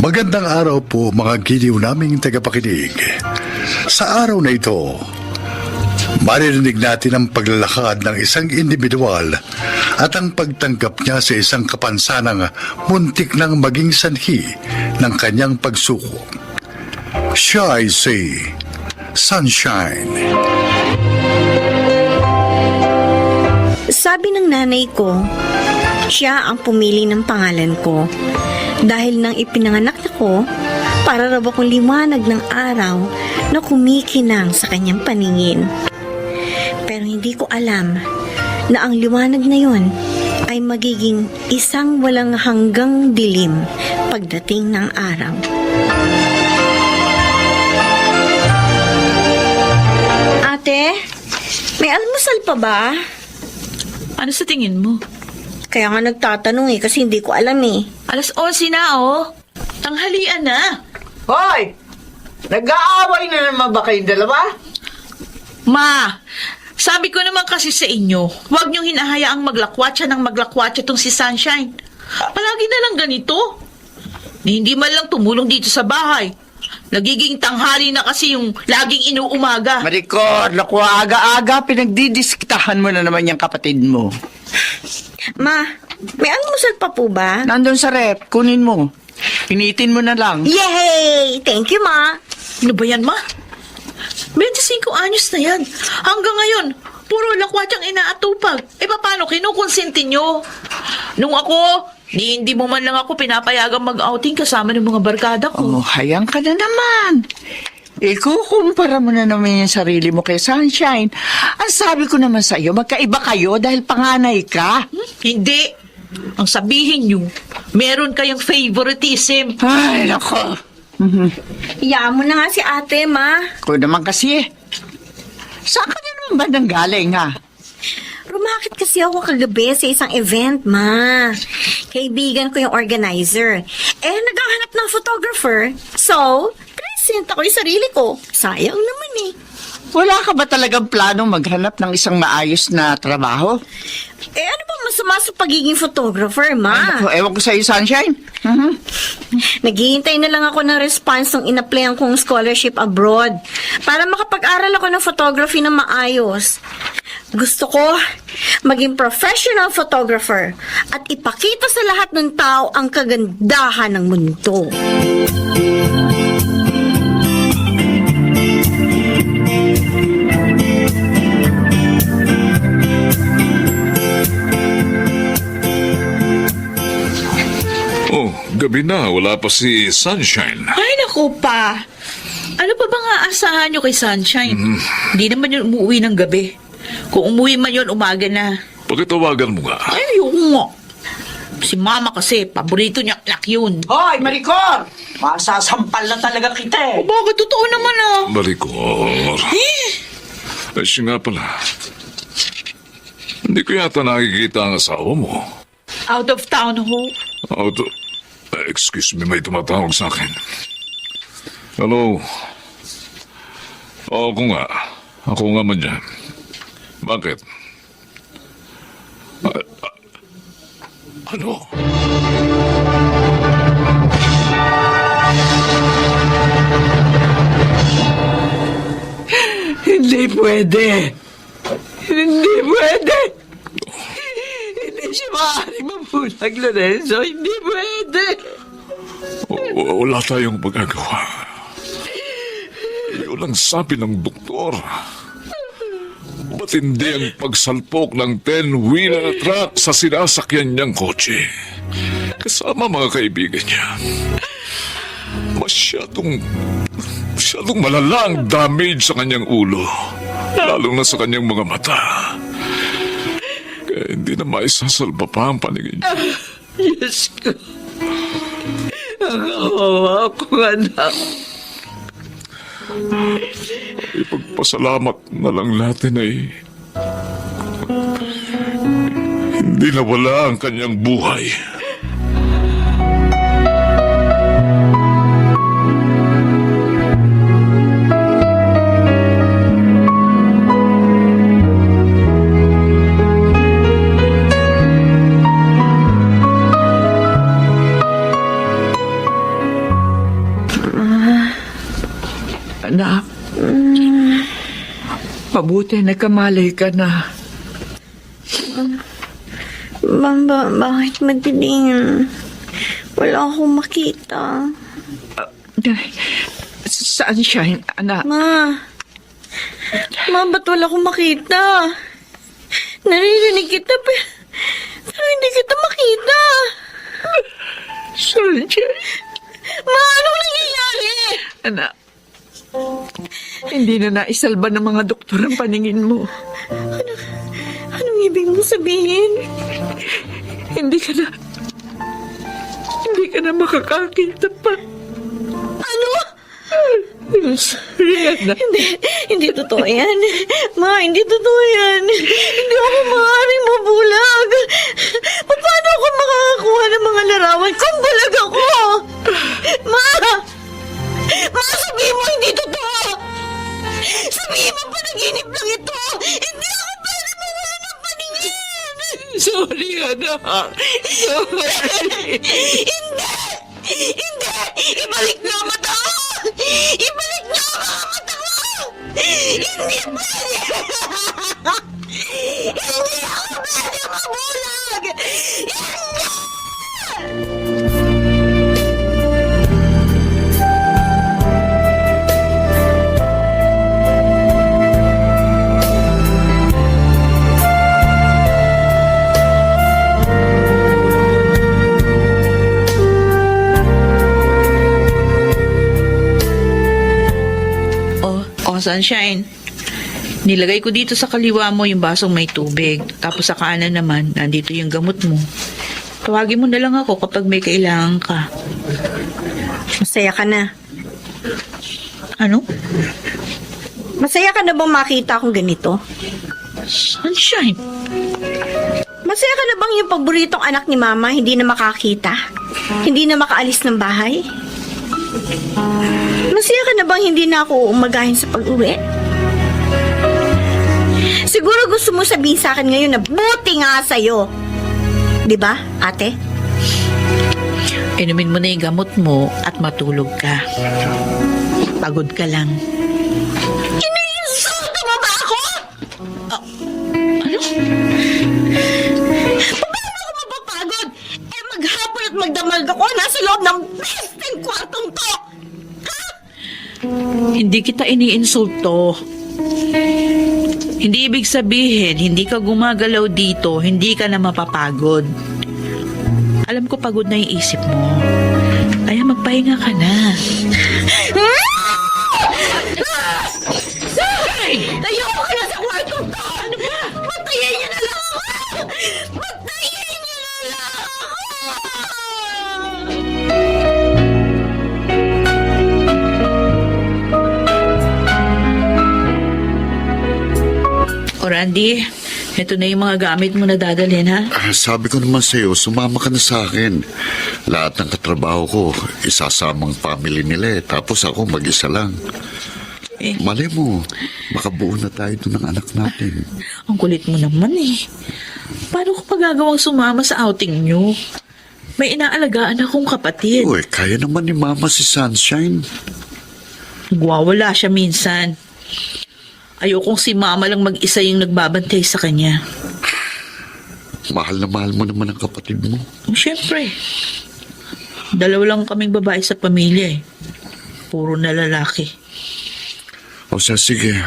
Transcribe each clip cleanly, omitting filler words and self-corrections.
Magandang araw po mga giliw naming tagapakinig. Sa araw na ito, maririnig natin ang paglalakad ng isang individual at ang pagtanggap niya sa isang kapansanang muntik nang maging sanhi ng kanyang pagsuko. Siya ay si Sunshine. Sabi ng nanay ko, siya ang pumili ng pangalan ko. Dahil nang ipinanganak ako, para raw akong liwanag ng araw na kumikinang sa kanyang paningin. Pero hindi ko alam na ang liwanag na yon ay magiging isang walang hanggang dilim pagdating ng araw. Ate, may almusal pa ba? Ano sa tingin mo? Kaya nga nagtatanong kasi hindi ko alam eh. 11:00 na Tanghalian na. Hoy! Nag-aaway na naman ba kayong dalawa? Ma, sabi ko naman kasi sa inyo, huwag niyong hinahayaang maglakwatsa ng maglakwatsa tong si Sunshine. Palagi na lang ganito. Hindi man lang tumulong dito sa bahay. Nagiging tanghali na kasi yung laging inuumaga. Maricor, naku, aga-aga, pinagdidiskitahan mo na naman yung kapatid mo. Ma, may almusal pa po ba? Nandun sa rep, kunin mo. Pinitin mo na lang. Yay! Thank you, Ma. Ano ba yan, ma? 25 anyos na yan. Hanggang ngayon, puro lakwatsang inaatupag. Paano kinukonsinti nyo? Nung ako, hindi mo man lang ako pinapayagang mag-outing kasama ng mga barkada ko. Oh, hayang ka na naman. Ikukumpara mo na naman yung sarili mo kay Sunshine. Ang sabi ko naman sa'yo, magkaiba kayo dahil panganay ka. Hindi. Ang sabihin nyo, meron kayong favoritism. Ay, nako. Iyaan mo na nga si ate, Ma. Ko naman kasi. Saan ka na naman ba nanggaling, ha? Rumakit kasi ako kagabi sa isang event, Ma. Kaibigan ko yung organizer. Naghahanap ng photographer. So, present ako yung sarili ko. Sayang naman eh. Wala ka ba talagang planong maghanap ng isang maayos na trabaho? Ano bang masama sa pagiging photographer, Ma? Naku, ewan ko sa'yo, Sunshine. Naghihintay na lang ako ng response ng inaplayan kong scholarship abroad para makapag-aral ako ng photography na maayos. Gusto ko maging professional photographer at ipakita sa lahat ng tao ang kagandahan ng mundo. Oh, gabi na. Wala pa si Sunshine. Ay, naku pa. Ano pa bang aasahan nyo kay Sunshine? Hindi naman yun umuwi ng gabi. Kung umuwi man yun, umaga na. Pakitawagan mo nga. Ay, ayoko nga. Si Mama kasi, paborito niya anak yun. Hoy, Maricor! Masasampal na talaga kita eh. Bakit? Totoo naman Maricor. Ay, siya nga pala. Hindi ko yata nakikita ang asawa mo. Out of town, ho. Excuse me, may tumatawag sa akin. Hello? Ako nga. Ako nga man yan. Bakit? Ano? Hindi pwede. Hindi pwede. Hindi siya maaaring mabulag, Lorenzo. Hindi pwede. Wala tayong magagawa. Yun ang sabi ng doktor. Matindi ang pagsalpok ng 10-wheeler truck sa sinasakyan niyang kotse. Kasama mga kaibigan niya. Masyadong malala ang damage sa kanyang ulo. Lalo na sa kanyang mga mata. Kaya hindi na maisasalba pa ang paningin niya. Diyos ko. Ang kawawa kong anak. Ipagpasalamat na lang natin ay hindi nawala ang kanyang buhay. Mabuti, nagkamalay ka na. Bakit madilim? Wala akong makita. Sunshine, anak. Ma, ba't wala akong makita? Naririnig kita, pero hindi kita makita. Sunshine. Ma, anong nangyayari? Anak, hindi na naisalba ng mga doktor ang paningin mo. Anong ibig mong sabihin? Hindi ka na makakakita pa. Ano? Rihanna. Hindi totoo yan. Ma, hindi totoo yan. Hindi ako maaaring mabulag. Paano ako makakakuha ng mga larawan kung bulag ako? Ma, sabihin mo hindi totoo. Sabihin mo panaginip lang ito. Hindi ako pwede mawala ng paningin. Sorry, anak. Sorry. Hindi! Ibalik niyo ang mata ko! Ibalik niyo ang mga mata ko! Hindi pwede! Hindi ako pwede mabulag! Oh, Sunshine. Nilagay ko dito sa kaliwa mo yung basong may tubig. Tapos sa kanan naman, nandito yung gamot mo. Tawagin mo na lang ako kapag may kailangan ka. Masaya ka na. Ano? Masaya ka na bang makita akong ganito? Sunshine. Masaya ka na bang yung paboritong anak ni Mama hindi na makakita? Hindi na makaalis ng bahay? Masaya ka na bang hindi na ako umagahin sa pag-uwi? Siguro gusto mo sabihin sa akin ngayon na buti nga sa'yo. Di ba, ate? Inumin mo na yung gamot mo at matulog ka. Pagod ka lang. Iniinsulto mo ba ako? Ano? Paano ako mapapagod? Maghapon at magdamag ako nasa loob ng besting kwartong to. Hindi kita iniinsulto. Hindi ibig sabihin, hindi ka gumagalaw dito, hindi ka na mapapagod. Alam ko pagod na yung isip mo. Kaya magpahinga ka na. Ayoko ka na sa kwartong to. Ano ba? Patayin niyo na lang ako. Patayin niyo na lang ako. O Randy, ito na yung mga gamit mo na dadalhin, ha? Sabi ko naman sa'yo, sumama ka na sa akin. Lahat ng katrabaho ko, isasamang family nila eh. Tapos ako mag-isa lang. Eh. Malay mo, makabuo na tayo doon ng anak natin. Ang kulit mo naman eh. Paano ko pagagawang sumama sa outing nyo? May inaalagaan akong kapatid. Uy, kaya naman ni Mama si Sunshine. Nagwawala siya minsan. Ayokong si Mama lang mag-isa yung nagbabantay sa kanya. Mahal na mahal mo naman ang kapatid mo. Siyempre. Dalawa lang kaming babae sa pamilya eh. Puro na lalaki. O siya, sige.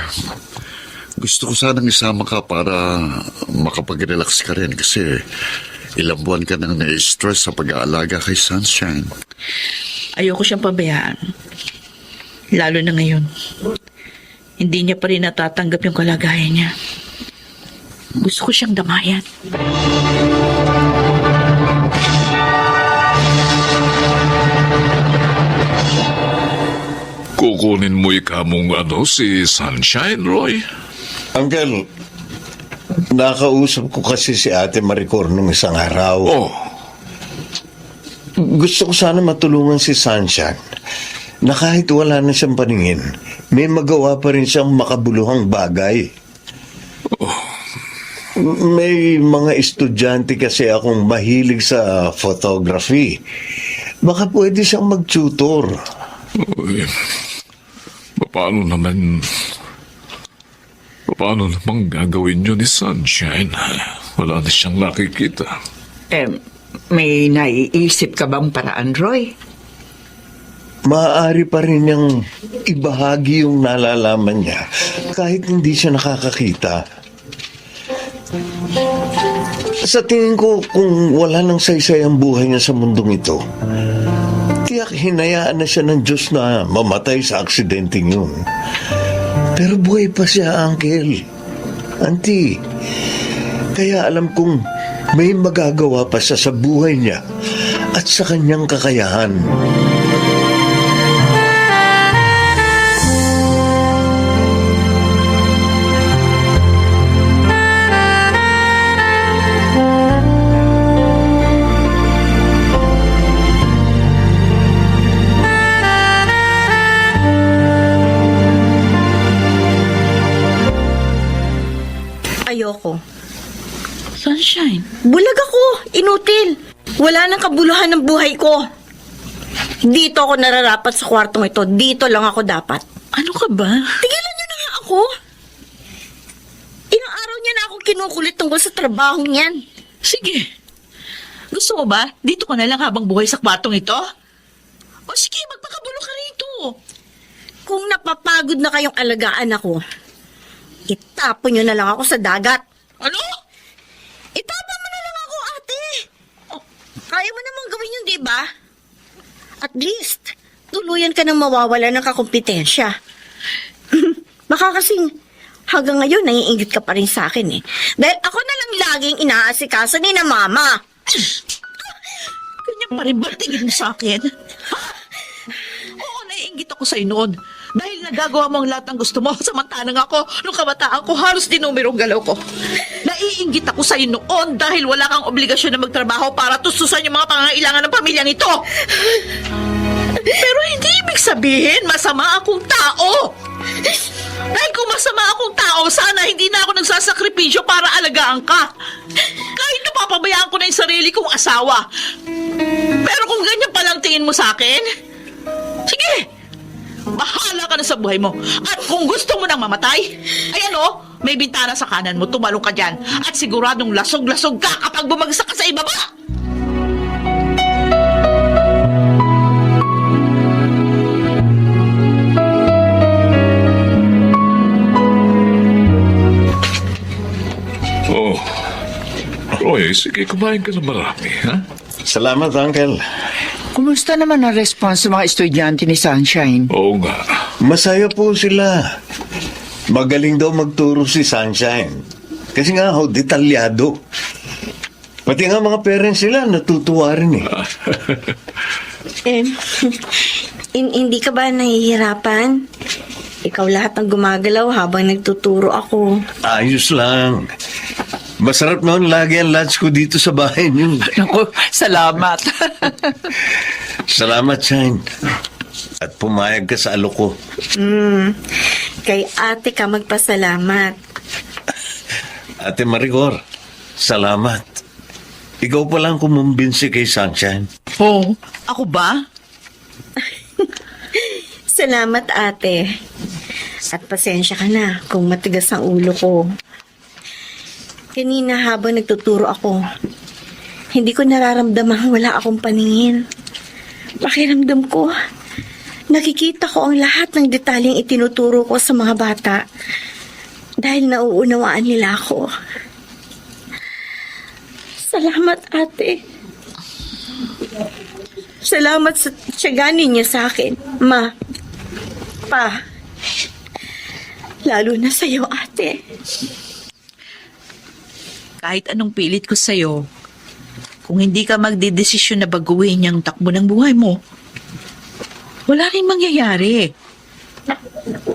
Gusto ko sanang isama ka para makapag-relax ka rin kasi ilang buwan ka nang na-stress sa pag-aalaga kay Sunshine. Ayoko siyang pabayaan. Lalo na ngayon. Hindi niya pa rin natatanggap yung kalagayan niya. Gusto ko siyang damayan. Kukunin mo ikamong si Sunshine, Roy? Uncle, nakausap ko kasi si Ate Maricor nung isang araw. Oh, Gusto ko sana matulungan si Sunshine na kahit wala na siyang paningin, may magawa pa rin siyang makabuluhang bagay. May mga estudyante kasi akong mahilig sa photography. Baka pwede siyang mag-tutor. uy. Paano paano namang gagawin yun ni Sunshine? Wala na siyang nakikita. May naiisip ka bang paraan, Roy? Maaari pa rin niyang ibahagi yung nalalaman niya kahit hindi siya nakakakita. Sa tingin ko, kung wala nang saysay ang buhay niya sa mundong ito, tiyak hinayaan na siya ng Diyos na mamatay sa aksidenteng yun. Pero buhay pa siya, Uncle. Auntie, kaya alam kong may magagawa pa siya sa buhay niya at sa kanyang kakayahan. Ayoko. Sunshine, Bulag ako. Inutil. Wala nang kabuluhan ng buhay ko. Dito ako nararapat sa kwartong ito. Dito lang ako dapat. ano ka ba? Tigilan niyo na nga ako. Ilang araw niya na ako kinukulit tungkol sa trabaho niyan. Sige. Gusto mo ba? Dito ka na lang habang buhay sa kwartong ito? O sige, magpakabulo ka rito. Kung napapagod na kayong alagaan ako, itapon niyo na lang ako sa dagat. Ano? Itapon mo na lang ako, ate. Kaya mo namang gawin yun, di ba? At least, tuluyan ka nang mawawala ng kakumpetensya. Baka kasing hanggang ngayon naiinggit ka pa rin sa akin eh. Dahil ako na lang laging inaasikaso ni na mama. Ganyan pa rin ba tingin mo sa akin? Oo, naiinggit ako sa'yo noon. Dahil nagagawa mo ang lahat ng gusto mo, samantalang ako, nung kabataan ko, halos dinumero ang galaw ko. Naiinggit ako sa'yo noon dahil wala kang obligasyon na magtrabaho para tustusan yung mga pangangailangan ng pamilyang ito. Pero hindi ibig sabihin masama akong tao. Dahil kung masama akong tao, sana hindi na ako nagsasakripisyo para alagaan ka. Kahit napapabayaan ko na yung sarili kong asawa. Pero kung ganyan palang tingin mo sa akin, sige, bahala ka na sa buhay mo. At kung gusto mo nang mamatay, ayan o, may bintana sa kanan mo, tumalong ka dyan. At siguradong lasog-lasog ka kapag bumagsak ka sa ibaba. Oh, Roy, sige, kumain ka na marami, ha? Salamat, Uncle. Kumusta naman ang response ng mga estudyante ni Sunshine? Oo nga. Masaya po sila. Magaling daw magturo si Sunshine. Kasi nga ho, detalyado. Pati nga mga parents sila natutuwa rin eh. Hindi ka ba nahihirapan? Ikaw lahat ang gumagalaw habang nagtuturo ako. Ayos lang. Masarap noon lagi ang lunch ko dito sa bahay niyo. Naku, salamat. Salamat, Shine. At pumayag ka sa alok ko. Kay ate ka magpasalamat. Ate Maricor, salamat. Ikaw pa lang kumumbinsi kay Sunshine. Oh, ako ba? Salamat, ate. At pasensya ka na kung matigas ang ulo ko. Kanina habang nagtuturo ako, hindi ko nararamdamang wala akong paningin. Pakiramdam ko, nakikita ko ang lahat ng detalyeng itinuturo ko sa mga bata dahil nauunawaan nila ako. Salamat, ate. Salamat sa tiyaga ninyo sa akin, ma, pa. Lalo na sa'yo, ate. Kahit anong pilit ko sa'yo, kung hindi ka magdedesisyon na baguhin yung takbo ng buhay mo, wala rin mangyayari.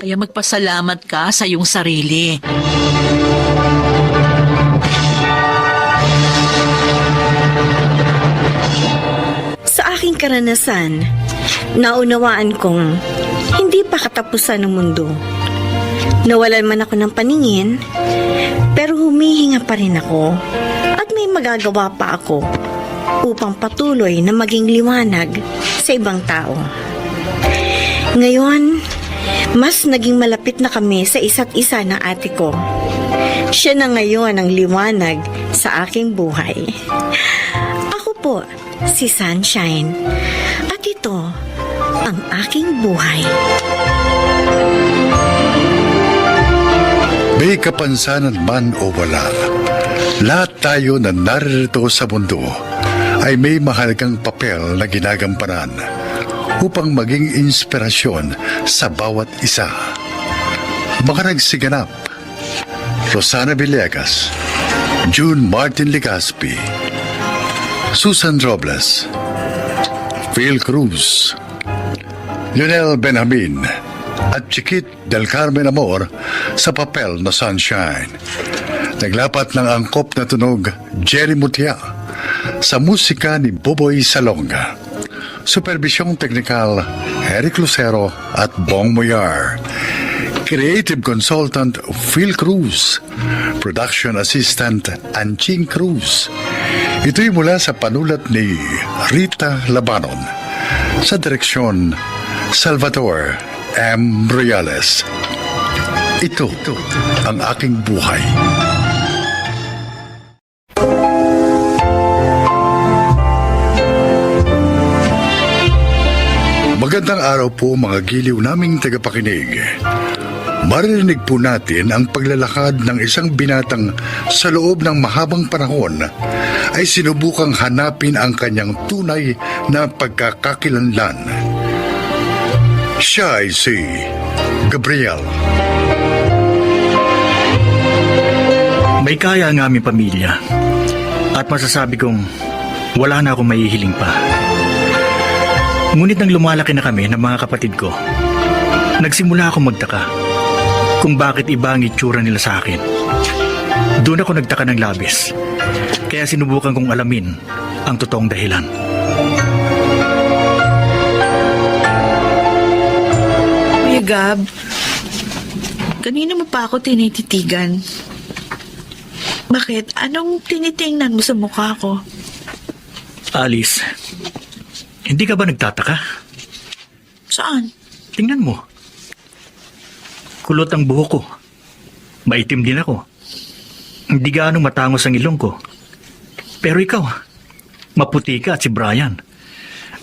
Kaya magpasalamat ka sa iyong sarili. Sa aking karanasan, naunawaan kong hindi pa katapusan ng mundo. Nawalan man ako ng paningin, pero humihinga pa rin ako at may magagawa pa ako upang patuloy na maging liwanag sa ibang tao. Ngayon, Mas naging malapit na kami sa isa't isa ng ate ko. Siya na ngayon ang liwanag sa aking buhay. Ako po, si Sunshine. At ito, ang aking buhay. May kapansanan man o wala, lahat tayo na naririto sa mundo ay may mahalagang papel na ginagampanan upang maging inspirasyon sa bawat isa. Mga nagsiganap: Rosana Villegas, June Martin Legaspi, Susan Robles, Phil Cruz, Lionel Benjamin, at Chiquit del Carmen Amor sa papel na Sunshine. Naglapat ng angkop na tunog Jerry Mutia, sa musika ni Boboy Salonga. Supervisyong teknikal Eric Lucero at Bong Moyar. Creative Consultant Phil Cruz. Production Assistant Anching Cruz. Ito'y mula sa panulat ni Rita Labanon. Sa direksyon Salvador M. Royales. Ito ang aking buhay. Magandang araw po mga giliw naming tagapakinig. Maririnig po natin ang paglalakad ng isang binatang sa loob ng mahabang panahon ay sinubukang hanapin ang kanyang tunay na pagkakakilanlan. Siya ay si Gabriel. May kaya ang aming pamilya at masasabi kong wala na akong mahihiling pa. Ngunit nang lumalaki na kami ng mga kapatid ko, nagsimula akong magtaka kung bakit iba ang itsura nila sa akin. Doon ako nagtaka ng labis, kaya sinubukan kong alamin ang totoong dahilan. Kuya Gab, kanina mo pa ako tinititigan. Bakit? Anong tinitingnan mo sa mukha ko? Alice, hindi ka ba nagtataka? Saan? Tingnan mo. Kulot ang buhok ko. Maitim din ako. Hindi gaano matangos ang ilong ko. Pero ikaw, maputi ka at si Brian.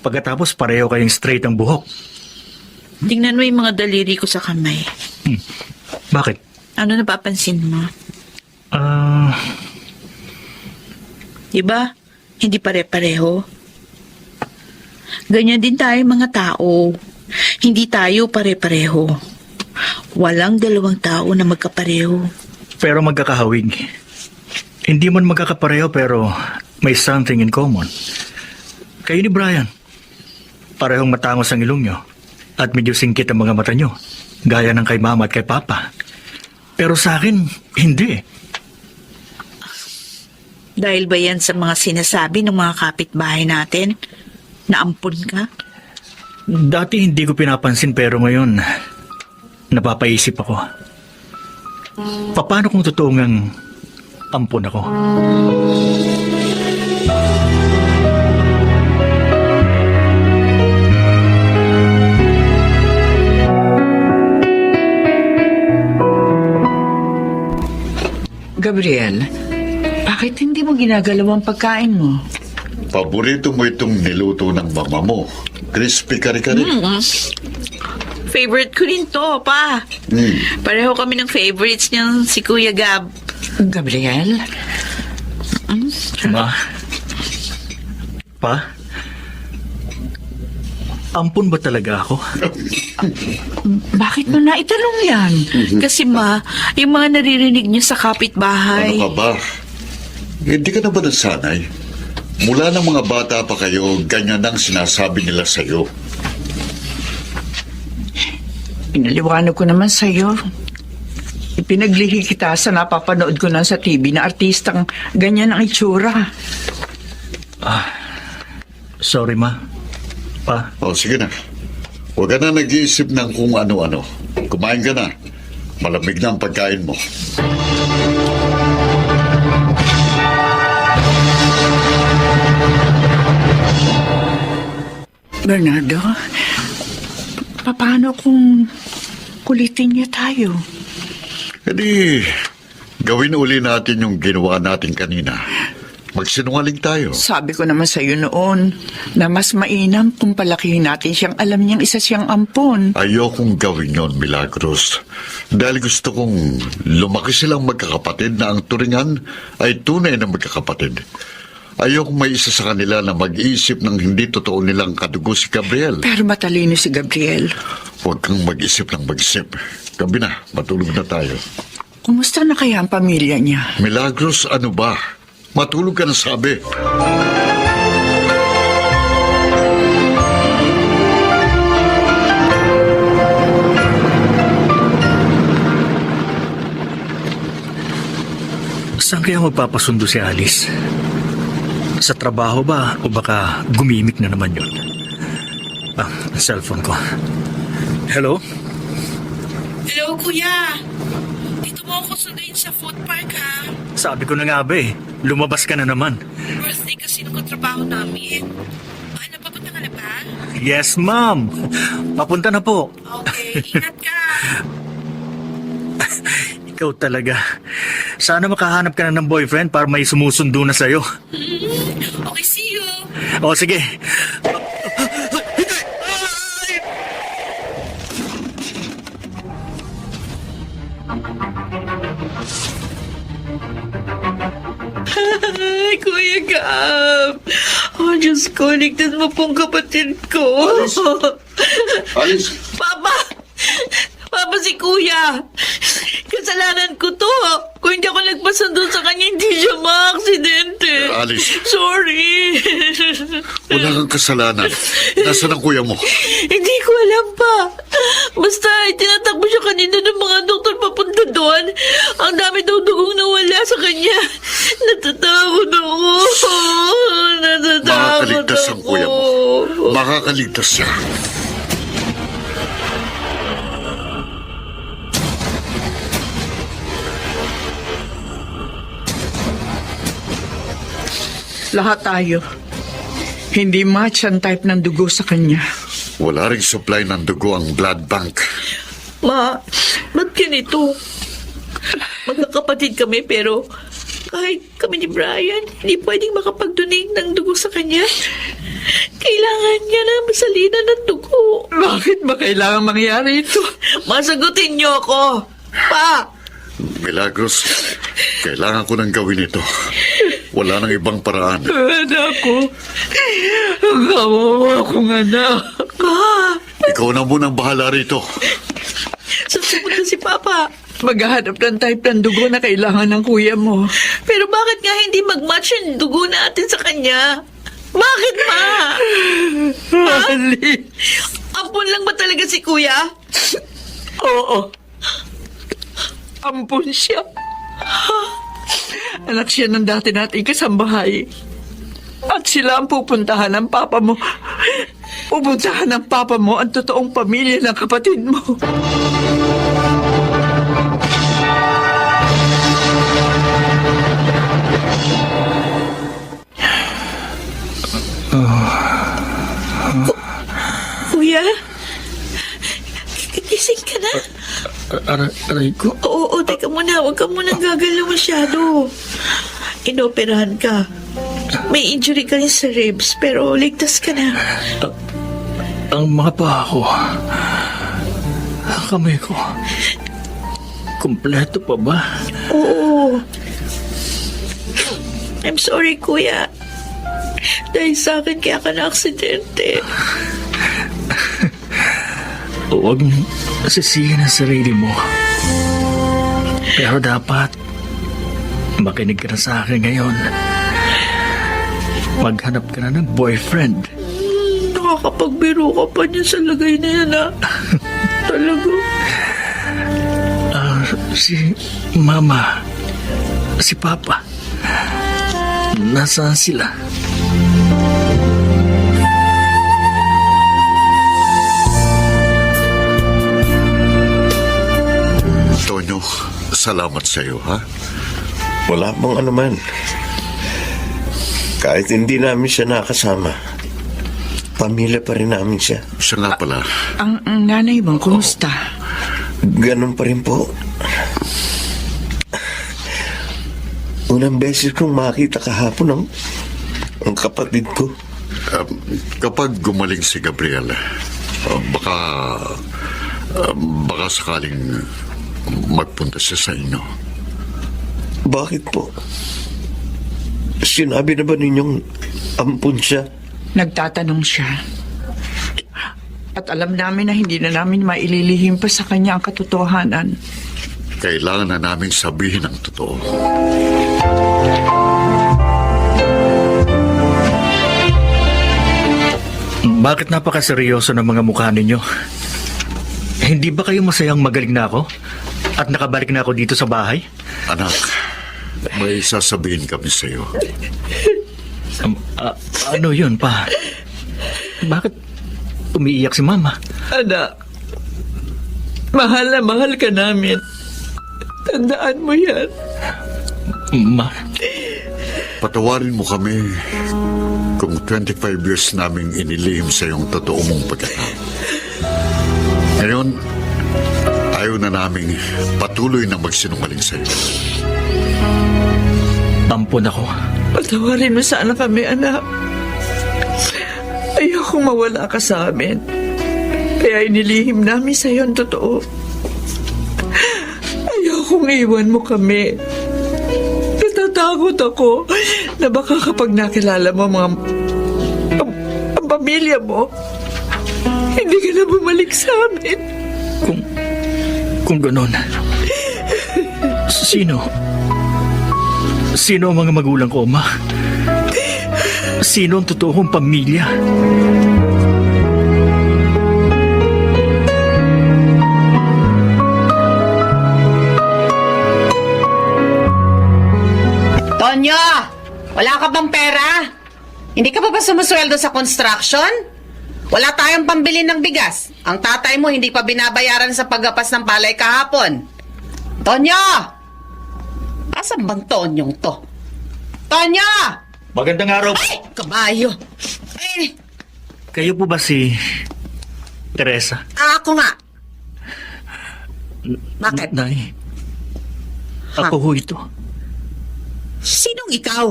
Pagkatapos pareho kayong straight ang buhok. Tingnan mo yung mga daliri ko sa kamay. Bakit? Ano napapansin mo? Diba? Hindi pare-pareho. Ganyan din tayo mga tao. Hindi tayo pare-pareho. Walang dalawang tao na magkapareho. Pero magkakahawig. Hindi man magkakapareho pero may something in common. Kayo ni Brian, parehong matangos ang ilong nyo at medyo singkit ang mga mata nyo, gaya ng kay Mama at kay Papa. Pero sa akin, hindi. Dahil ba yan sa mga sinasabi ng mga kapitbahay natin? Naampun ka? Dati hindi ko pinapansin pero ngayon, napapaisip ako. Paano kung totoo ngang ampun ako? Gabriel, bakit hindi mo ginagalaw ang pagkain mo? Paborito mo itong niluto ng mama mo. Crispy kare-kare. Favorite ko rin to, pa. Pareho kami ng favorites niyang si Kuya Gab. Gabriel? Ma? Pa? Ampun ba talaga ako? Bakit mo naitanong yan? Kasi ma, yung mga naririnig niyo sa kapitbahay. Ano ka ba? Hindi ka na ba nasanay? Mula ng mga bata pa kayo, ganyan ang sinasabi nila sa'yo. Pinaliwanag ko naman sa'yo. Ipinaglihi kita sa napapanood ko lang sa TV na artistang ganyan ang itsura. Sorry, Ma. Pa? O, sige na. Huwag ka na nag-iisip ng kung ano-ano. Kumain ka na. Malamig na ang pagkain mo. Bernardo, paano kung Kulitin niya tayo. Edi, gawin uli natin yung ginawa natin kanina. Magsinungaling tayo. Sabi ko naman sa iyo noon na mas mainam kung palakihin natin siyang alam niyang isa siyang ampon. Ayokong gawin yon, Milagros. Dahil gusto kong lumaki silang magkakapatid na ang turingan ay tunay na magkakapatid. Ayokong may isa sa kanila na mag-iisip ng hindi totoo nilang kadugo si Gabriel. Pero matalino si Gabriel. Huwag kang mag-isip ng mag-isip. Gabi na, matulog na tayo. Kumusta na kaya ang pamilya niya? Milagros, ano ba? Matulog ka na sabi. Saan kaya magpapasundo si Alice? Sa trabaho ba o baka gumimik na naman yun? Ang cellphone ko. Hello? Hello, kuya. Dito mo ako sunduin sa food park, ha? Sabi ko na nga ba lumabas ka na naman. Birthday kasi nung katrabaho namin. Ano, papunta ka na ba? Yes, ma'am. Papunta na po. Okay, ingat ka. Ikaw talaga. Sana makahanap ka na ng boyfriend para may sumusundo na sa'yo. Okay, see you. O, sige. Ay, Kuya Gab. Oh, Diyos ko, ligtas mo pong kapatid ko. Alice! Papa! Papa, si Kuya. Kasalanan ko to. Kung hindi ako nagpasundo sa kanya, hindi siya ma-aksidente. Alice. Sorry. Wala kang kasalanan. Nasaan ang kuya mo? Hindi ko alam pa. Basta, tinatakbo siya kanina ng mga doktor papunta doon. Ang dami daw dugong nawala sa kanya. Natatakot ako. Natatakot Makakaligtas ang kuya mo. Makakaligtas siya. Lahat tayo. Hindi match ang type ng dugo sa kanya. Wala ring supply ng dugo ang blood bank. Ma, ba't ganito? Magkakapatid kami pero kahit kami ni Brian, hindi pwedeng makapag-donate ng dugo sa kanya. Kailangan niya na masalina ng dugo. Bakit ba kailangan mangyari ito? Masagutin niyo ako. Pa! Milagros, kailangan ko nang gawin ito. Wala nang ibang paraan. Anak ko. Ang kawawa kong anak. Ma! Ikaw na munang bahala rito. Saan pupunta si Papa? Maghahanap ng type ng dugo na kailangan ng kuya mo. Pero bakit nga hindi mag-match yung dugo natin sa kanya? Bakit, Ma? Ali. Ampun lang ba talaga si Kuya? Oo. Ampun siya. Anak siya ng dati nating kasambahay. At sila ang pupuntahan ng papa mo. Pupuntahan ng papa mo ang totoong pamilya ng kapatid mo. Kuya? Gising ka na? Aray ko. Oo, teka muna. Huwag ka muna gagalaw masyado. Inoperahan ka. May injury ka rin sa ribs, pero ligtas ka na. Ang mga paa ko. Ang kamay ko. Kompleto pa ba? Oo. I'm sorry, Kuya. Dahil sa akin kaya ka na-aksidente. Huwag mong sisihin ang sarili mo. Pero dapat makinig ka na sa akin ngayon. Maghanap ka na ng boyfriend. Nakakapagbiro ka pa niya sa lagay na yan, ha? Talaga. Si Mama, si Papa, nasaan sila? Tonyo, salamat sa iyo, ha? Wala pong anuman. Kahit hindi namin siya nakasama, pamilya pa rin namin siya. Siya nga pala. Ang nanay mo, kumusta? Ganun pa rin po. Unang beses kong makita kahapon ang kapatid ko. Kapag gumaling si Gabriel, baka sakaling magpunta siya sa inyo. Bakit po? Sinabi na ba ninyong ampun siya? Nagtatanong siya. At alam namin na hindi na namin maililihim pa sa kanya ang katotohanan. Kailangan na naming sabihin ang totoo. Bakit napakaseryoso ng mga mukha ninyo? Hindi ba kayo masayang magaling na ako? At nakabalik na ako dito sa bahay? Anak, may sasabihin kami sa iyo. Ano yun, pa? Bakit umiiyak si Mama? Anak, mahal na mahal ka namin. Tandaan mo yan. Ma, Patawarin mo kami kung 25 years naming inilihim sa iyong totoo mong pagkatao. Ngayon, ayaw na naming patuloy na magsinungaling sa iyo. ampun ako. Patawarin mo sana kami, anak. Ayokong mawala ka sa amin. Kaya inilihim namin sa iyo ang totoo. Ayokong iwan mo kami. Natatakot ako na baka kapag nakilala mo ang pamilya mo, hindi ka na bumalik sa amin. Kung ganon, sino ang mga magulang ko, Ma? Sino ang totoong pamilya? Tonyo! Wala ka bang pera? Hindi ka pa ba sumusweldo sa construction? Wala tayong pambili ng bigas. Ang tatay mo hindi pa binabayaran sa paggapas ng palay kahapon. Tonyo! Asan bang Tonyong to? Tonyo! Magandang araw. Ay! Kabayo! Ay! Kayo po ba si Teresa? Ako nga. Bakit? Nay, ako ho ito. Sinong ikaw?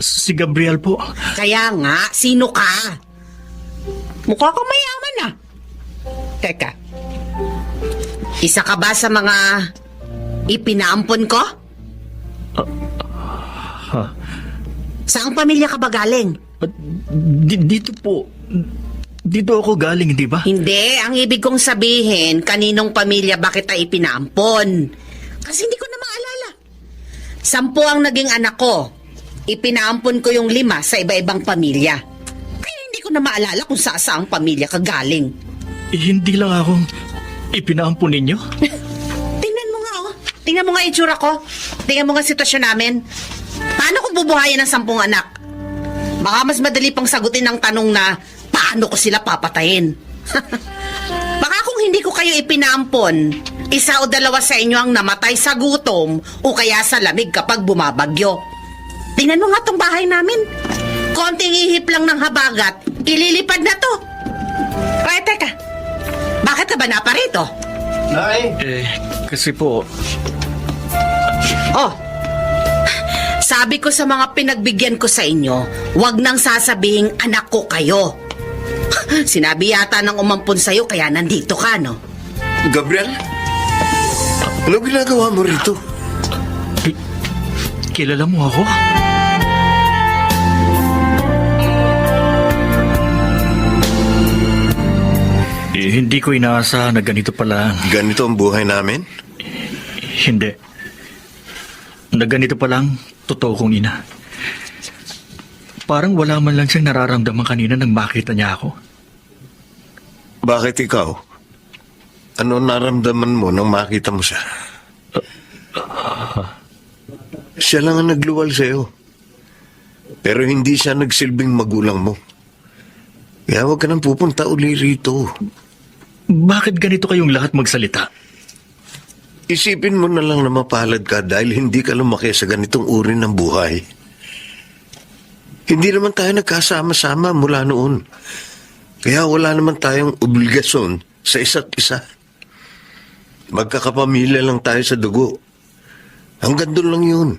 Si Gabriel po. Kaya nga, sino ka? Mukha kang mayaman ah. Teka, isa ka ba sa mga ipinaampon ko? Ha? Saang pamilya ka ba galing? Dito po. Dito ako galing, di ba? Hindi, ang ibig kong sabihin, kaninong pamilya ba kita ipinaampon? Kasi hindi ko na maalala. 10 ang naging anak ko. Ipinaampon ko yung 5 sa iba-ibang pamilya. Kaya hindi ko na maalala kung saang pamilya ka galing. Hindi lang akong ipinaampun ninyo. Tingnan mo nga, oh. Tingnan mo nga itsura ko. Tingnan mo nga sitwasyon namin. Paano ko bubuhayin ng 10 anak? Baka mas madali pang sagutin ang tanong na, paano ko sila papatayin? Baka kung hindi ko kayo ipinaampon, 1 o 2 sa inyo ang namatay sa gutom o kaya sa lamig kapag bumabagyo. Tingnan mo nga tong bahay namin. Konting ihip lang ng habagat, ililipad na to. Ay, teka. Bakit ka ba naparito? Kasi po, Oh, sabi ko sa mga pinagbigyan ko sa inyo, wag nang sasabihing anak ko kayo. Sinabi yata ng umampun sa'yo kaya nandito ka, no? Gabriel? Ano ginagawa mo rito? kilala mo ako? Hindi ko inaasahan na ganito pala. Ganito ang buhay namin? Hindi. Na ganito palang totoo kong ina. Parang wala man lang siyang nararamdaman kanina nang makita niya ako. Bakit ikaw? Ano naramdaman mo nang makita mo siya? Siya lang ang nagluwal sa'yo. Pero hindi siya nagsilbing magulang mo. Kaya huwag ka nang pupunta uli rito. Bakit ganito kayong lahat magsalita? Isipin mo na lang na mapalad ka dahil hindi ka lumaki sa ganitong uri ng buhay. Hindi naman tayo nagkasama-sama mula noon. Kaya wala naman tayong obligasyon sa isa't isa. Magkakapamilya lang tayo sa dugo. Hanggang doon lang yun.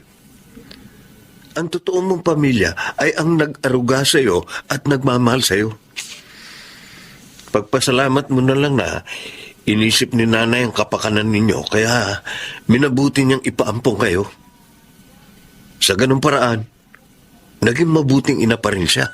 Ang totoo mong pamilya ay ang nag-aruga sa'yo at nagmamahal sa'yo. Pagpasalamat mo na lang na inisip ni nanay ang kapakanan ninyo, kaya minabuti niyang ipaampong kayo. Sa ganung paraan, naging mabuting ina pa rin siya.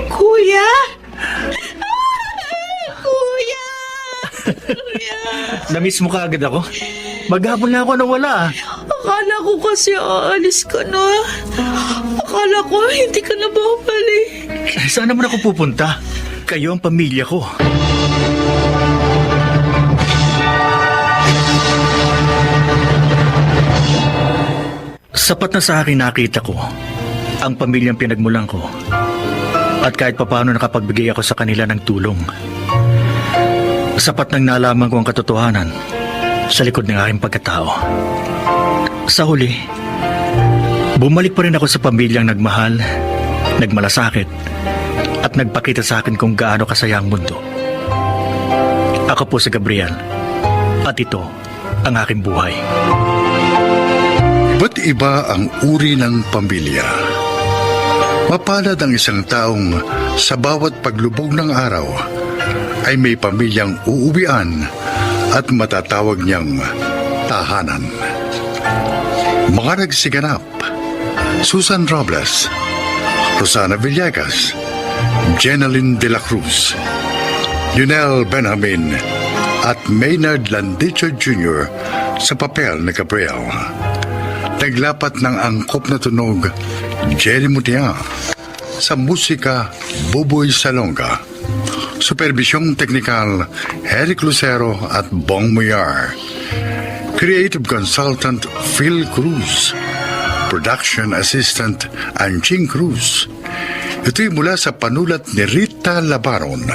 Kuya! Kuya! Na-miss mo kaagad ako? Maghapon na ako nawala. Akala ko kasi aalis ka na. Akala ko hindi ka na babalik. Saan naman ako pupunta? Kayo ang pamilya ko. Sapat na sa akin nakita ko ang pamilyang pinagmulan ko. At kahit papaano nakapagbigay ako sa kanila ng tulong. Sapat nang nalaman ko ang katotohanan sa likod ng aking pagkatao. Sa huli, bumalik pa rin ako sa pamilyang nagmahal, nagmalasakit, at nagpakita sa akin kung gaano kasaya ang mundo. Ako po si Gabriel, at ito ang aking buhay. Iba't iba ang uri ng pamilya. Mapalad ang isang taong sa bawat paglubog ng araw ay may pamilyang uuwian at matatawag niyang tahanan. Mga nagsiganap: Susan Robles, Rosana Villegas, Jenaline de la Cruz, Lionel Benjamin at Maynard Landicho Jr. sa papel ni Gabriel. Naglapat ng angkop na tunog Jerry Mutia, sa musika Buboy Salonga. Supervisyong teknikal Eric Lucero at Bong Muyar. Creative Consultant Phil Cruz. Production Assistant Anching Cruz. Ito'y mula sa panulat ni Rita Labaron.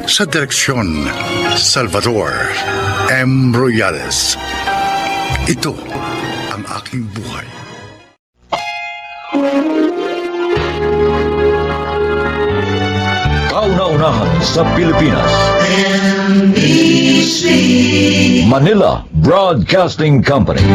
Sa direksyon Salvador M. Royales. Ito ang aking buhay. Kauna-unahan sa Pilipinas. Manila Broadcasting Company.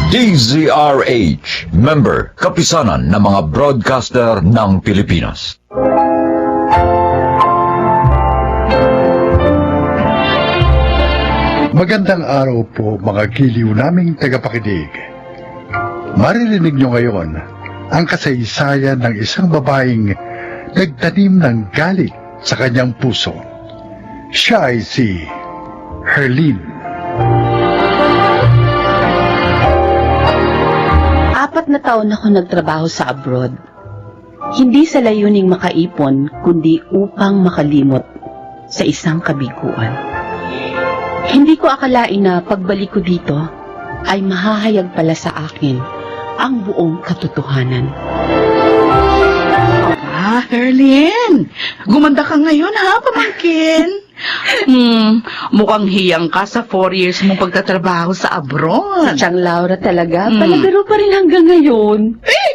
DZRH, member kapisanan ng mga broadcaster ng Pilipinas. Magandang araw po mga giliw naming tagapakinig. Maririnig nyo ngayon ang kasaysayan ng isang babaeng nagtanim ng galit sa kanyang puso. Siya ay si Herlene. 4 na taon ako nagtrabaho sa abroad. Hindi sa layuning makaipon, kundi upang makalimot sa isang kabiguan. Hindi ko akalain na pagbalik ko dito ay mahahayag pala sa akin ang buong katotohanan. Herlene, gumanda ka ngayon ha, pamangkin? Mukhang hiyang ka sa 4 years mong pagtatrabaho sa abroad. Siyang Laura talaga, palabiro pa rin hanggang ngayon.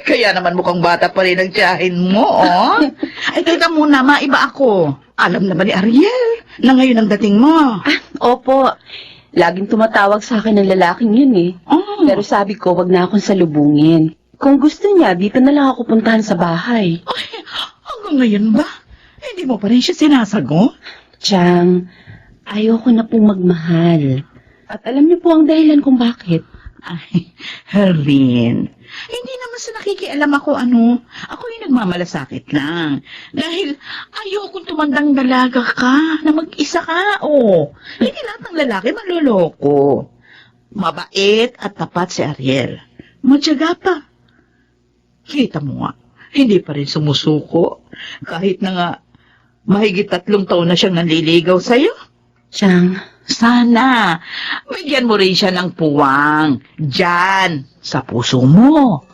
Kaya naman mukhang bata pa rin ang tiyahin mo, oh. Ay, teka muna, maiba ako. Alam na ba ni Ariel na ngayon ang dating mo? Opo, laging tumatawag sa akin ng lalaking yun eh. Pero sabi ko, wag na akong salubungin. Kung gusto niya, dito na lang ako puntahan sa bahay. Ay, hanggang ngayon ba? Hindi mo pa rin siya sinasagot? Chang, ayoko na pong magmahal. At alam niyo po ang dahilan kung bakit. Ay, Herlene, hindi naman sa nakikialam ako ako yung nagmamalasakit lang. Dahil ayokong tumandang dalaga ka, na mag-isa ka, Hindi lahat ng lalaki manloloko. Mabait at tapat si Ariel. Matyaga pa. Kita mo nga, hindi pa rin sumusuko. Kahit na nga, mahigit 3 taon na siyang nanliligaw sa'yo. Chang, Sana, bigyan mo rin siya ng puwang. Diyan, sa puso mo.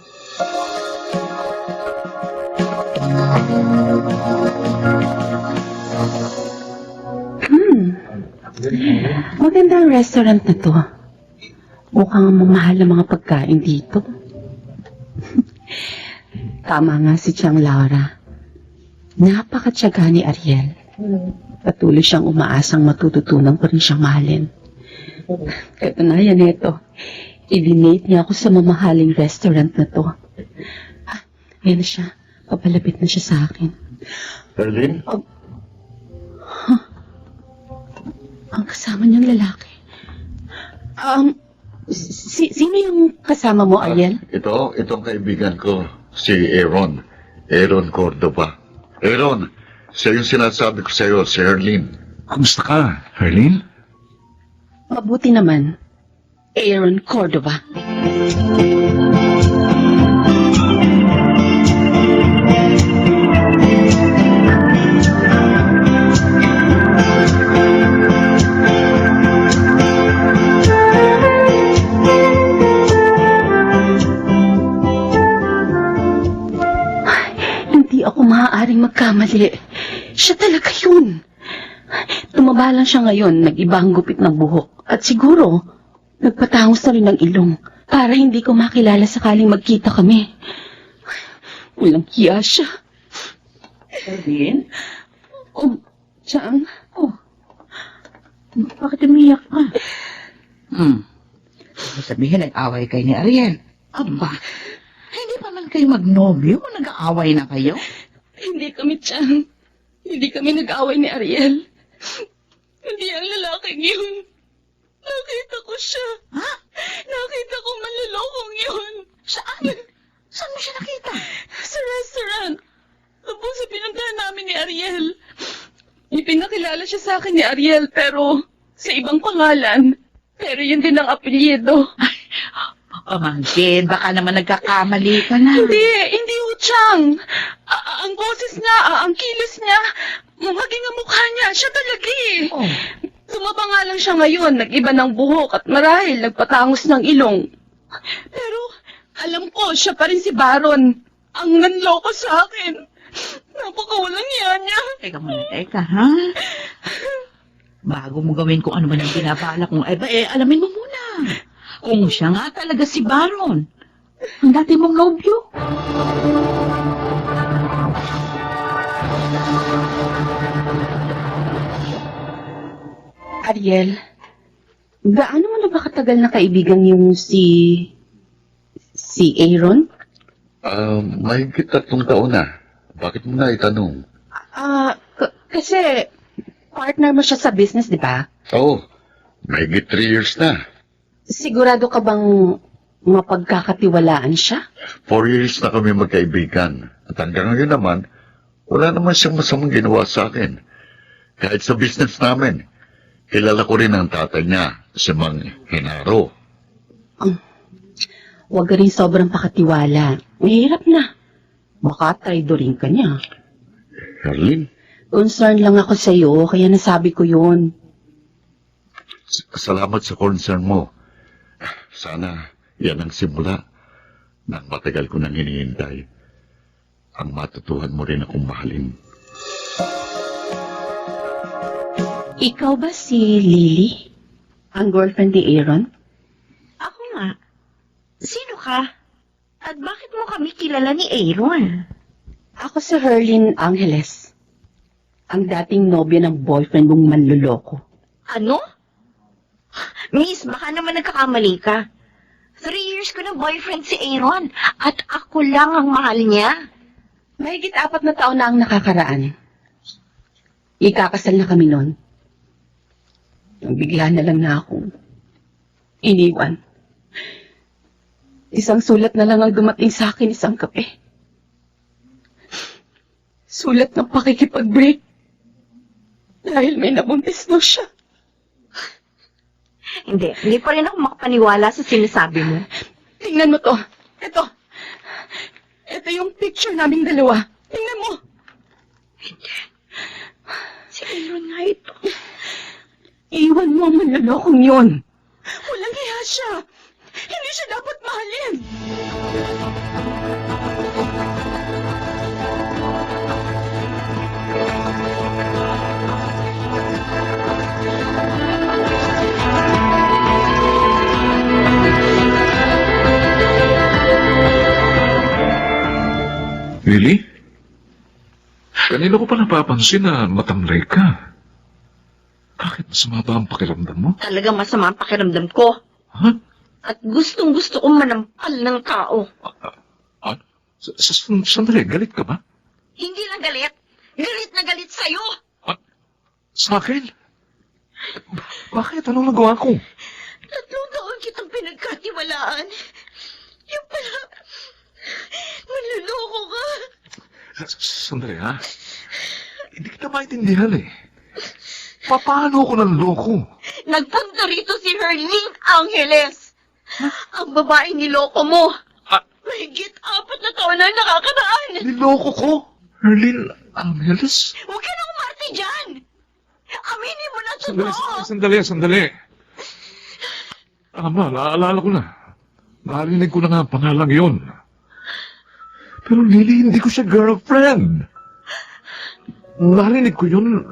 Maganda ang restaurant na to. Mukhang mamahal ang mga pagkain dito. Tama nga si Chang Laura. Napakatyaga ni Ariel. Patuloy siyang umaasang matututunan ko rin siyang mahalin. Katunayan nito, i-dinate niya ako sa mamahaling restaurant na to. Ah, ayan na siya. Papalapit na siya sa akin. Erlin? Ang kasama niyang lalaki. Sino yung kasama mo, Ariel? Itong kaibigan ko, si Aaron. Aaron Cordova. Aaron, siya yung sinasabi ko sa'yo, si Erlin. Kumusta ka, Herlin? Mabuti naman. Aaron Cordova. Hindi ako maaaring magkamali. Siya talaga yun. Tumaba lang siya ngayon, nag-iba ang gupit ng buhok. At siguro, nagpatangos na rin ng ilong para hindi ko makilala sakaling magkita kami. Walang hiya siya. Erlin? Oh, Chang. Bakit umiyak ka? Sabihin, nag-away kayo ni Ariel. Aba, hindi pa man kayo magnobyo o nag-aaway na kayo? Hindi kami, Chang. Hindi kami nag-away ni Ariel. Hindi ang lalaking yun. Nakita ko siya. Ha? Nakita ko manlolokong yun. Saan? Saan mo siya nakita? Sa restaurant. Tapos sa pinuntahan namin ni Ariel. Ipinakilala siya sa akin ni Ariel pero sa ibang pangalan. Pero yun din ang apelyido. Pamangkin, baka naman nagkakamali ka na. Hindi ho, Chang. Ang boses niya, ang kilos niya, maging ang mukha niya, siya talaga eh. Oh. Tumaba nga lang siya ngayon, nag-iba ng buhok at marahil nagpatangos ng ilong. Pero alam ko, siya pa rin si Baron. Ang nanloko sa akin. Napakawalang iya niya. Teka, ha? Bago mo gawin kung ano man ang binabalak mo, alamin mo muna. Kung siya nga talaga si Baron, ang dati mong nobyo. Ariel, gaano mo na ba katagal na kaibigan yung si Aaron? Mahigit 3 taon na. Bakit mo na itanong? Kasi partner mo siya sa business, di ba? Oo, mahigit 3 years na. Sigurado ka bang mapagkakatiwalaan siya? 4 years na kami magkaibigan. At hanggang ngayon naman, wala naman siyang masamang ginawa sa akin. Kahit sa business namin, kilala ko rin ang tatay niya, si Mang Henaro. Huwag ka rin sobrang pakatiwala. Mahirap na. Baka traidorin ka niya. Herlin, Concern lang ako sa iyo, kaya nasabi ko yun. salamat sa concern mo. Sana yan ang simula ng matagal ko nang hinihintay. Ang matutuhan mo rin akong mahalin. Ikaw ba si Lily? Ang girlfriend ni Aaron? Ako nga. Sino ka? At bakit mo kami kilala ni Aaron? Ako si Herlin Angeles. Ang dating nobyo ng boyfriend mong manluloko. Ano? Miss, baka naman nagkakamali ka. 3 years ko ng boyfriend si Aaron at ako lang ang mahal niya. Mahigit 4 na taon na ang nakakaraan. Ikakasal na kami noon. Bigla na lang na akong iniwan. Isang sulat na lang ang dumating sa akin isang gabi. Sulat ng pakikipag-break. Dahil may nabuntis daw siya. Hindi pa rin ako makapaniwala sa sinasabi mo. Tingnan mo to. Ito yung picture naming dalawa. Tingnan mo. Si Aaron nga ito. Iwan mo ang manlolokong yun. Walang hiya siya. Hindi siya dapat mahalin. Really? Kanina ko pa napapansin na matamlay ka. Bakit masama ba ang pakiramdam mo? Talaga masama ang pakiramdam ko. Ha? At gustong-gusto kong manampal ng tao. Sandali, galit ka ba? Hindi lang galit. Galit na galit sa'yo. Sa akin? Bakit? Anong nagawa ko? 3 taon kitang pinagkatiwalaan. Yung pala, manluloko ka. Sandali, ha? Hindi kita maintindihan eh. Paano ako nanloko? Nagpunta rito si Herlene Angeles. Ang babaeng niloko mo. Mahigit 4 na taon na nakakaraan. Niloko ko? Herlene Angeles? Huwag ka nang umarte dyan. Aminin mo na totoo. Sandali. Tama, naalala ko na. Narinig ko na nga ang pangalang yun. Pero Lily, hindi ko siya girlfriend. Narinig ko yun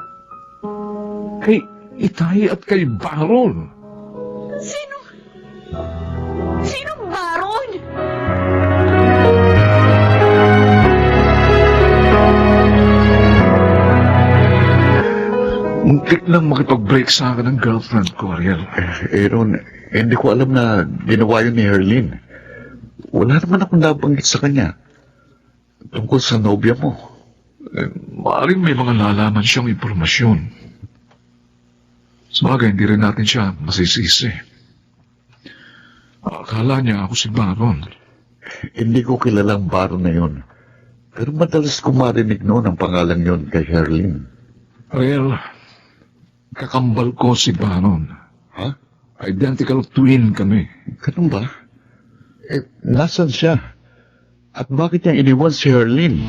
kay Itay at kay Baron. Sinong Baron? Muntik nang makipag-break sa akin ng girlfriend ko, Ariel. Aaron, hindi ko alam na ginawa yun ni Herlene. Wala naman akong nabanggit sa kanya. Tungkol sa nobya mo. Maaring may mga nalaman siyang impormasyon. Sa bagay, hindi rin natin siya masisisi. Akala niya ako si Baron. Hindi ko kilalang Baron na yun. Pero madalas ko marinig noon ang pangalan yun kay Herlene. Ariel, kakambal ko si Baron. Ha? Identical twin kami. Ganun ba? Nasaan siya? At bakit niya iniwan si Herlene?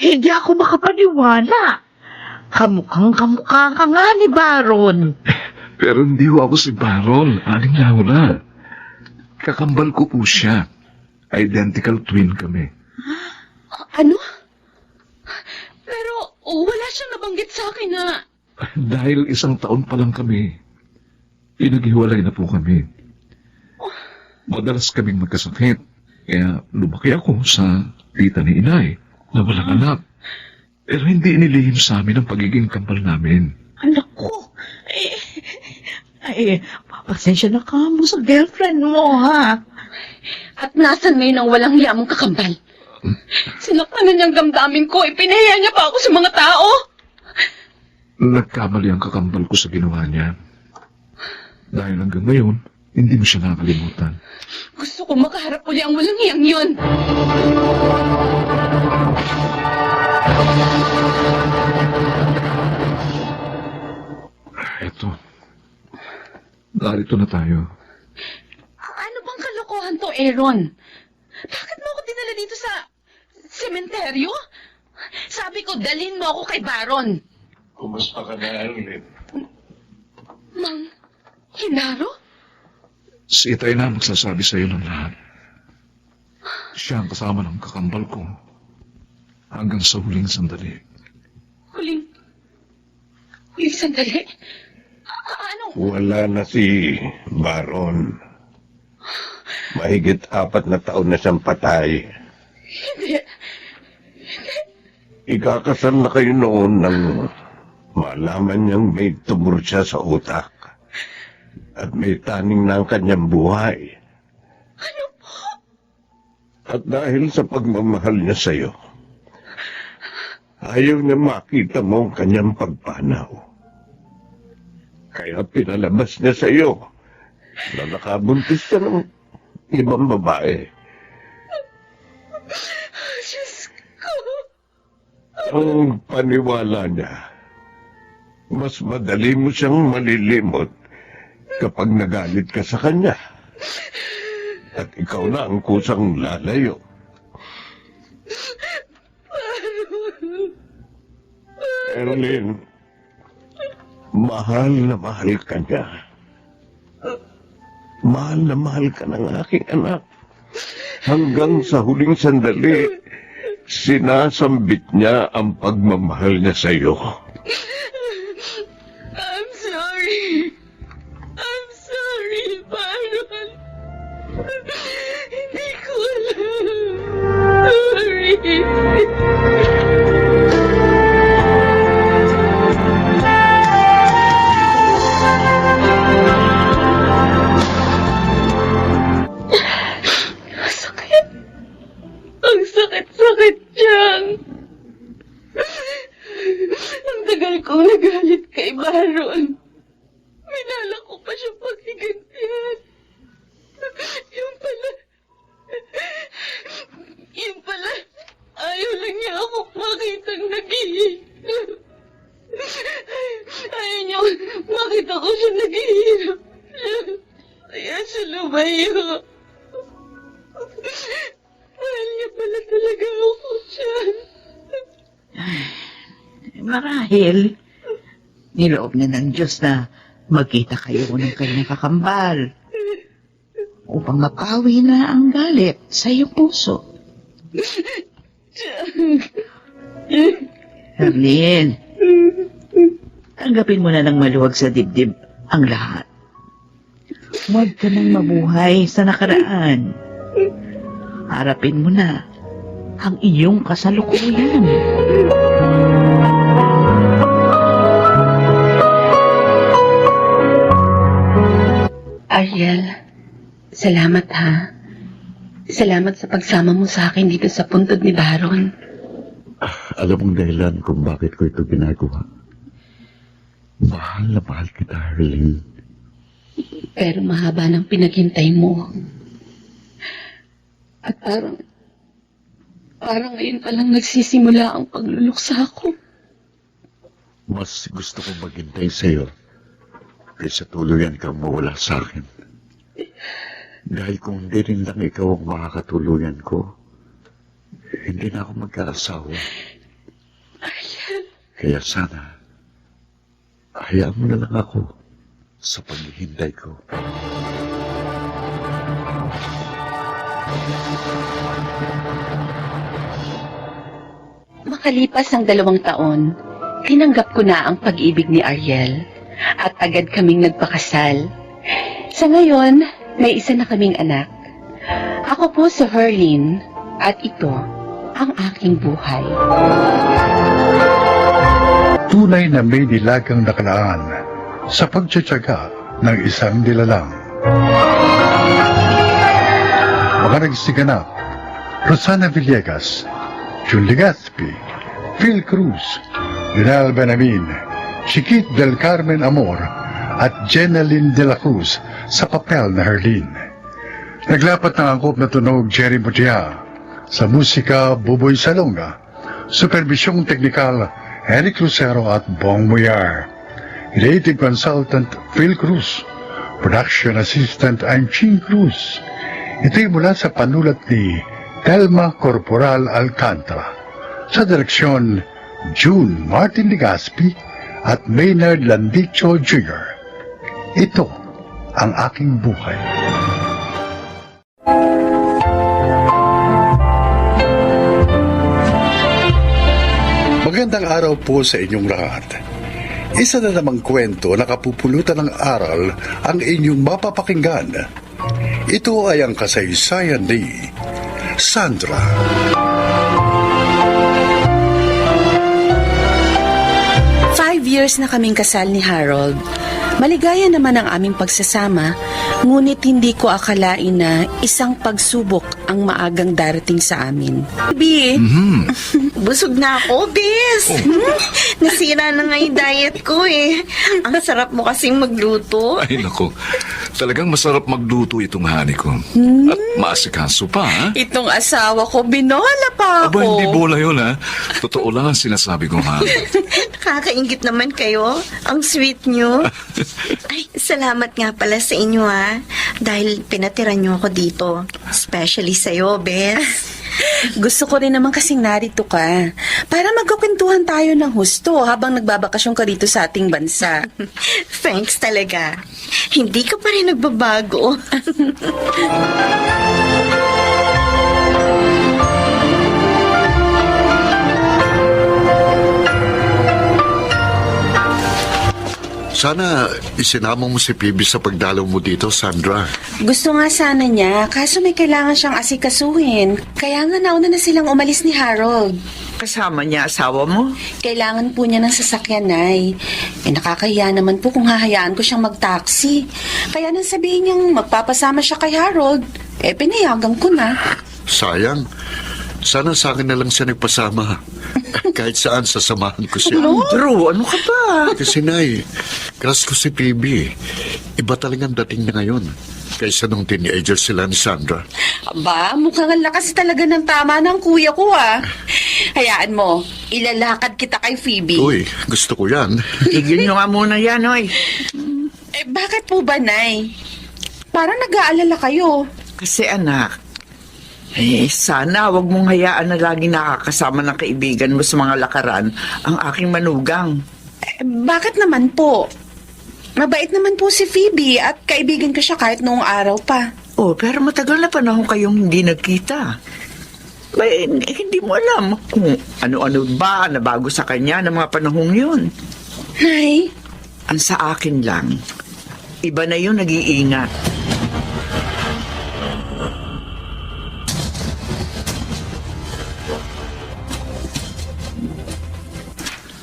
Hindi ako makapaniwala. Kamukhang kamukha ka nga ni Baron. Pero hindi ko ako si Baron. Aling Laura. Kakambal ko po siya. Identical twin kami. Ano? Pero wala siyang nabanggit sa akin na... Dahil 1 taon pa lang kami, pinaghiwalay na po kami. Madalas kaming magkasakit. Kaya lumaki ako sa tita ni Inay na walang anak. Pero hindi inilihim sa amin ang pagiging kambal namin. Anak ko. Pasensya na ka mo sa girlfriend mo, ha? At nasan ngayon ang walang hiyamong kakambal? Sinaktan na niyang damdamin ko, ipinahiya niya pa ako sa mga tao. Nagkamali ang kakambal ko sa ginawa niya. Dahil hanggang ngayon, hindi mo siya nakalimutan. Gusto ko makaharap uli ang walang hiyang yun. Eto. Narito na tayo. Ano bang kalokohan to, Aaron? Bakit mo ako dinala dito sa sementeryo? Sabi ko, dalhin mo ako kay Baron. Kumusta ka na, Arlene? Mang Hinaro? Si Itay na magsasabi sa'yo ng lahat. Siya ang kasama ng kakambal ko hanggang sa huling sandali. Huling sandali? Ano? Wala na si Baron. Mahigit 4 na taon na siyang patay. Hindi. Ikakasal na kayo noon nang malaman niyang may tumor siya sa utak. At may taning na ang kanyang buhay. Ano po? At dahil sa pagmamahal niya sa'yo, ayaw niya makita mo ang kanyang pagpanaw. Kaya pinalabas niya sa'yo na nakabuntis ka ng ibang babae. Ang paniwala niya, mas madali mo siyang malilimot kapag nagalit ka sa kanya. At ikaw na ang kusang lalayo. Erlyn, mahal na mahal ka niya. Mahal na mahal ka ng aking anak. Hanggang sa huling sandali, sinasambit niya ang pagmamahal niya sa iyo. I'm sorry. I'm sorry, Baron. Hindi ko alam. Sorry. Sakit. Ang sakit-sakit dyan. Ang tagal kong nagalit kay Baron. Minala ko pa siya paghigantihan. Yung pala, ayaw lang niya ako makitang naghihirap. Ayaw niya makita ko siya naghihirap. Kaya siya lumayo. Mahal niya pala talaga ako dyan. Marahil, niloob na ng Diyos na magkita kayo ng kanyang kakambal upang mapawi na ang galit sa iyong puso. Arlene, tanggapin mo na ng maluwag sa dibdib ang lahat. Huwag ka nang mabuhay sa nakaraan. Harapin mo na ang iyong kasalukuyan. Ariel, salamat ha. Salamat sa pagsama mo sa akin dito sa puntod ni Baron. Alam mong dahilan kung bakit ko ito ginagawa. Mahal na mahal kita, Arlene. Pero mahaba ng pinaghintay mo. At parang ngayon palang nagsisimula ang pagluluksa ko. Mas gusto kong maghintay sa'yo kaysa tuluyan kang mawala sa akin. Dahil kung hindi rin lang ikaw ang makakatuluyan ko, hindi na ako magkaasawa. Kaya sana, hayaan mo na lang ako sa paghihintay ko. Makalipas ang 2 taon, tinanggap ko na ang pag-ibig ni Ariel at agad kaming nagpakasal. Sa ngayon, may isa na kaming anak. Ako po si Herlyn at ito ang aking buhay. Tunay na may nilagang nakalaan sa pagtsatsaga ng isang nilalang. Mga nagsiganap, Rosana Villegas, Jun Legazpi, Phil Cruz, Lionel Benamin, Chiquit del Carmen Amor, at Jenaline de la Cruz sa papel na Herlyn. Naglapat ng angkop na tunog Jerry Mutia, sa musika Buboy Salonga, supervisyong teknikal Eric Lucero at Bong Muyar, creative consultant Phil Cruz, production assistant Anching Cruz. Ito'y mula sa panulat ni Telma Corporal Alcantara, sa direksyon June Martin Legazpi at Maynard Landicho Jr. Ito ang aking buhay. Magandang araw po sa inyong lahat. Isa na namang kwento na kapupulutan ng aral ang inyong mapapakinggan. Ito ay ang kasaysayan ni Sandra. Five years na kaming kasal ni Harold. Maligaya naman ang aming pagsasama, ngunit hindi ko akalain na isang pagsubok ang maagang darating sa amin. Baby, Busog na ako, Bes. Nasira na nga yung diet ko eh. Ang sarap mo kasing magluto. Ay, nako. Talagang masarap magluto itong hani ko. At maasikaso pa, ha? itong asawa ko, binola pa ako. Aba, hindi bola yun, ha? Totoo lang ang sinasabi ko, ha? Nakakaingit naman kayo. Ang sweet nyo. Ay, salamat nga pala sa inyo ha. Dahil pinatira nyo ako dito. Especially sa'yo, Bes. Gusto ko rin naman kasing narito ka para magkukwentuhan tayo ng husto habang nagbabakasyon ka rito sa ating bansa. Thanks talaga. Hindi ka pa rin nagbabago. Sana isinama mo si Phoebe sa pagdalaw mo dito, Sandra. Gusto nga sana niya, kaso may kailangan siyang asikasuhin. Kaya nga nauna na silang umalis ni Harold. Kasama niya asawa mo? Kailangan po niya ng sasakyan, Nay. Nakakahiya naman po kung hahayaan ko siyang mag-taxi. Kaya nang sabihin niyang magpapasama siya kay Harold, pinayagan ko na. Sayang. Sana sa akin na lang siya nagpasama. Kahit saan sasamahan ko siya. Drew, ano ka ba? Kasi Nay, crush ko si Phoebe. Iba talagang dating na ngayon. Kaysa nung teenager sila ni Sandra. Aba, mukhang ang lakas talaga ng tama ng kuya ko, ah. Hayaan mo, ilalakad kita kay Phoebe. Uy, gusto ko yan. Tigil nyo nga muna yan, oy. Bakit po ba, Nay? Parang nag-aalala kayo. Kasi anak, sana wag mong hayaan na lagi nakakasama ng kaibigan mo sa mga lakaran ang aking manugang. Bakit naman po? Mabait naman po si Phoebe at kaibigan ko siya kahit noong araw pa. Oh, pero matagal na panahon kayong hindi nagkita. Hindi mo alam kung ano-ano ba na bago sa kanya ng mga panahong yun. Nay? Ang sa akin lang, iba na yung nag-iingat.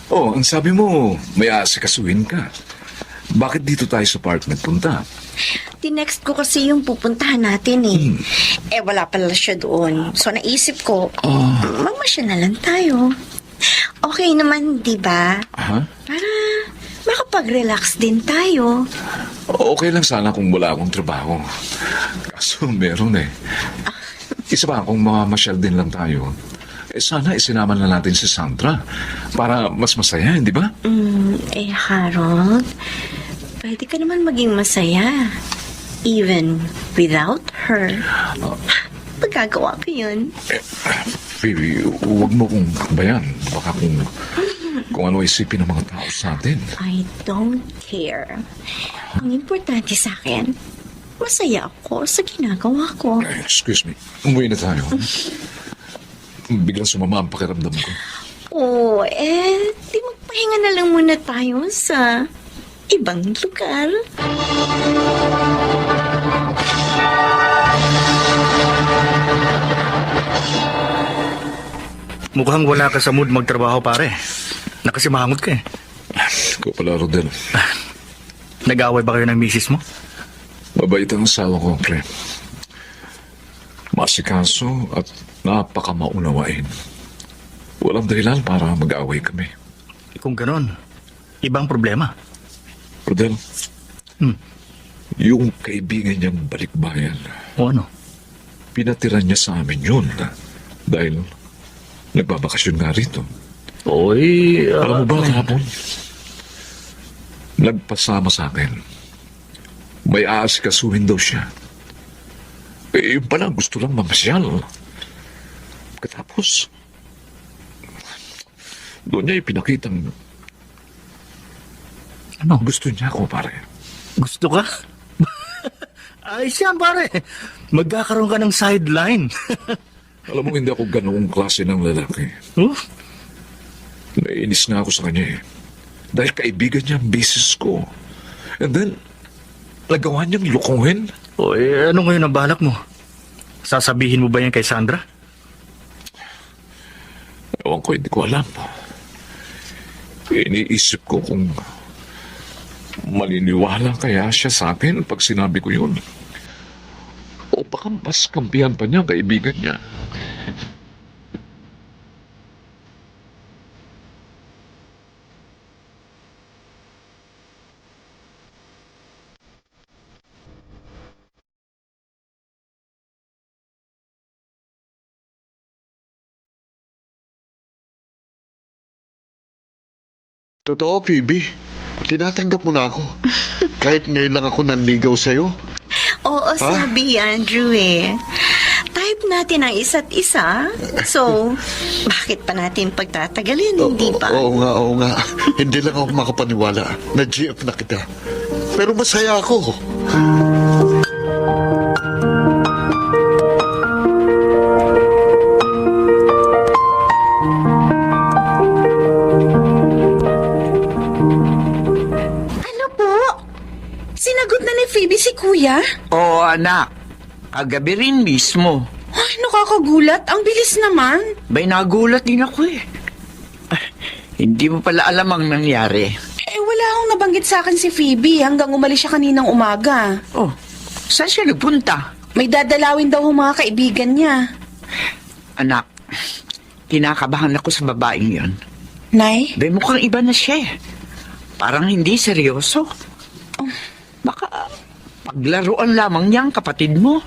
Oh, ang sabi mo, may aasikasuhin ka. Bakit dito tayo sa park nagpunta? Tinext ko kasi yung pupuntahan natin eh. Wala pala siya doon. So naisip ko, magmasya na lang tayo. Okay naman, di ba? Ha? Para makapag-relax din tayo. Okay lang sana kung wala akong trabaho. Kaso meron eh. Isa pa, kung mamamasyal din lang tayo, sana isinama na natin si Sandra para mas masaya, hindi ba? Harold, pwede ka naman maging masaya. Even without her. Pagkagawa ko yun. Phoebe, huwag mo kong bayan. Baka kung ano isipin ng mga tao sa atin. I don't care. Ang importante sa akin, masaya ako sa ginagawa ko. Excuse me, umuwi na tayo. Biglang sumama ang pakiramdam ko. Di magpahinga na lang muna tayo sa ibang lugar. Mukhang wala ka sa mood magtrabaho, pare. Nakasimangot ka eh. Ikaw pala, Rodel. Nag-away ba kayo ng misis mo? Mabait ang asawa ko, pre. Masikaso at napakamaunawain. Walang dahilan para mag-away kami. Kung ganon, ibang problema. Rodel, yung kaibigan niyang balikbayan, O ano? pinatira niya sa amin yun dahil nagbabakasyon nga rito. Oy, Alam mo ba kahapon? Nagpasama sa akin. May aasikasuhin daw siya. Yung pala, gusto lang mamasyal. Katapos, doon niya ipinakitang Ano? gusto niya ako, pare. Gusto ka? Ayos yan, pare. Magkakaroon ka ng sideline. Alam mo, hindi ako ganoong klase ng lalaki. Naiinis nga ako sa kanya eh. Dahil kaibigan niya ang business ko. And then, nagawa niyang lukuhin. Oy, ano ngayon ang balak mo? Sasabihin mo ba yan kay Sandra? Ewan ko, hindi ko alam. Iniisip ko kung Maniniwala kaya siya sa akin pag sinabi ko yun? O baka mas kampihan pa niya ang kaibigan niya? Totoo, Phoebe. Tinatanggap mo na ako. Kahit ngayon lang ako nanligaw sa'yo. Oo, sabi Andrew eh. Type natin ang isa't isa. So, bakit pa natin pagtatagalin, hindi ba? Oo nga. Hindi lang ako makapaniwala. Na-GF na kita. Pero masaya ako. Ano po? Sinagot na ni Phoebe si Kuya? Oo, anak. Kagabi rin mismo. Ay, nakakagulat. Ang bilis naman. Bay, nagulat din ako eh. Hindi mo pala alam ang nangyari. Eh, wala akong nabanggit sa akin si Phoebe hanggang umalis siya kaninang umaga. Oh, saan siya nagpunta? May dadalawin daw ang mga kaibigan niya. Anak, kinakabahan ako sa babaeng yon. Nay? Bay, mukhang iba na siya eh. Parang hindi seryoso. Baka paglaruan lamang niya ang kapatid mo.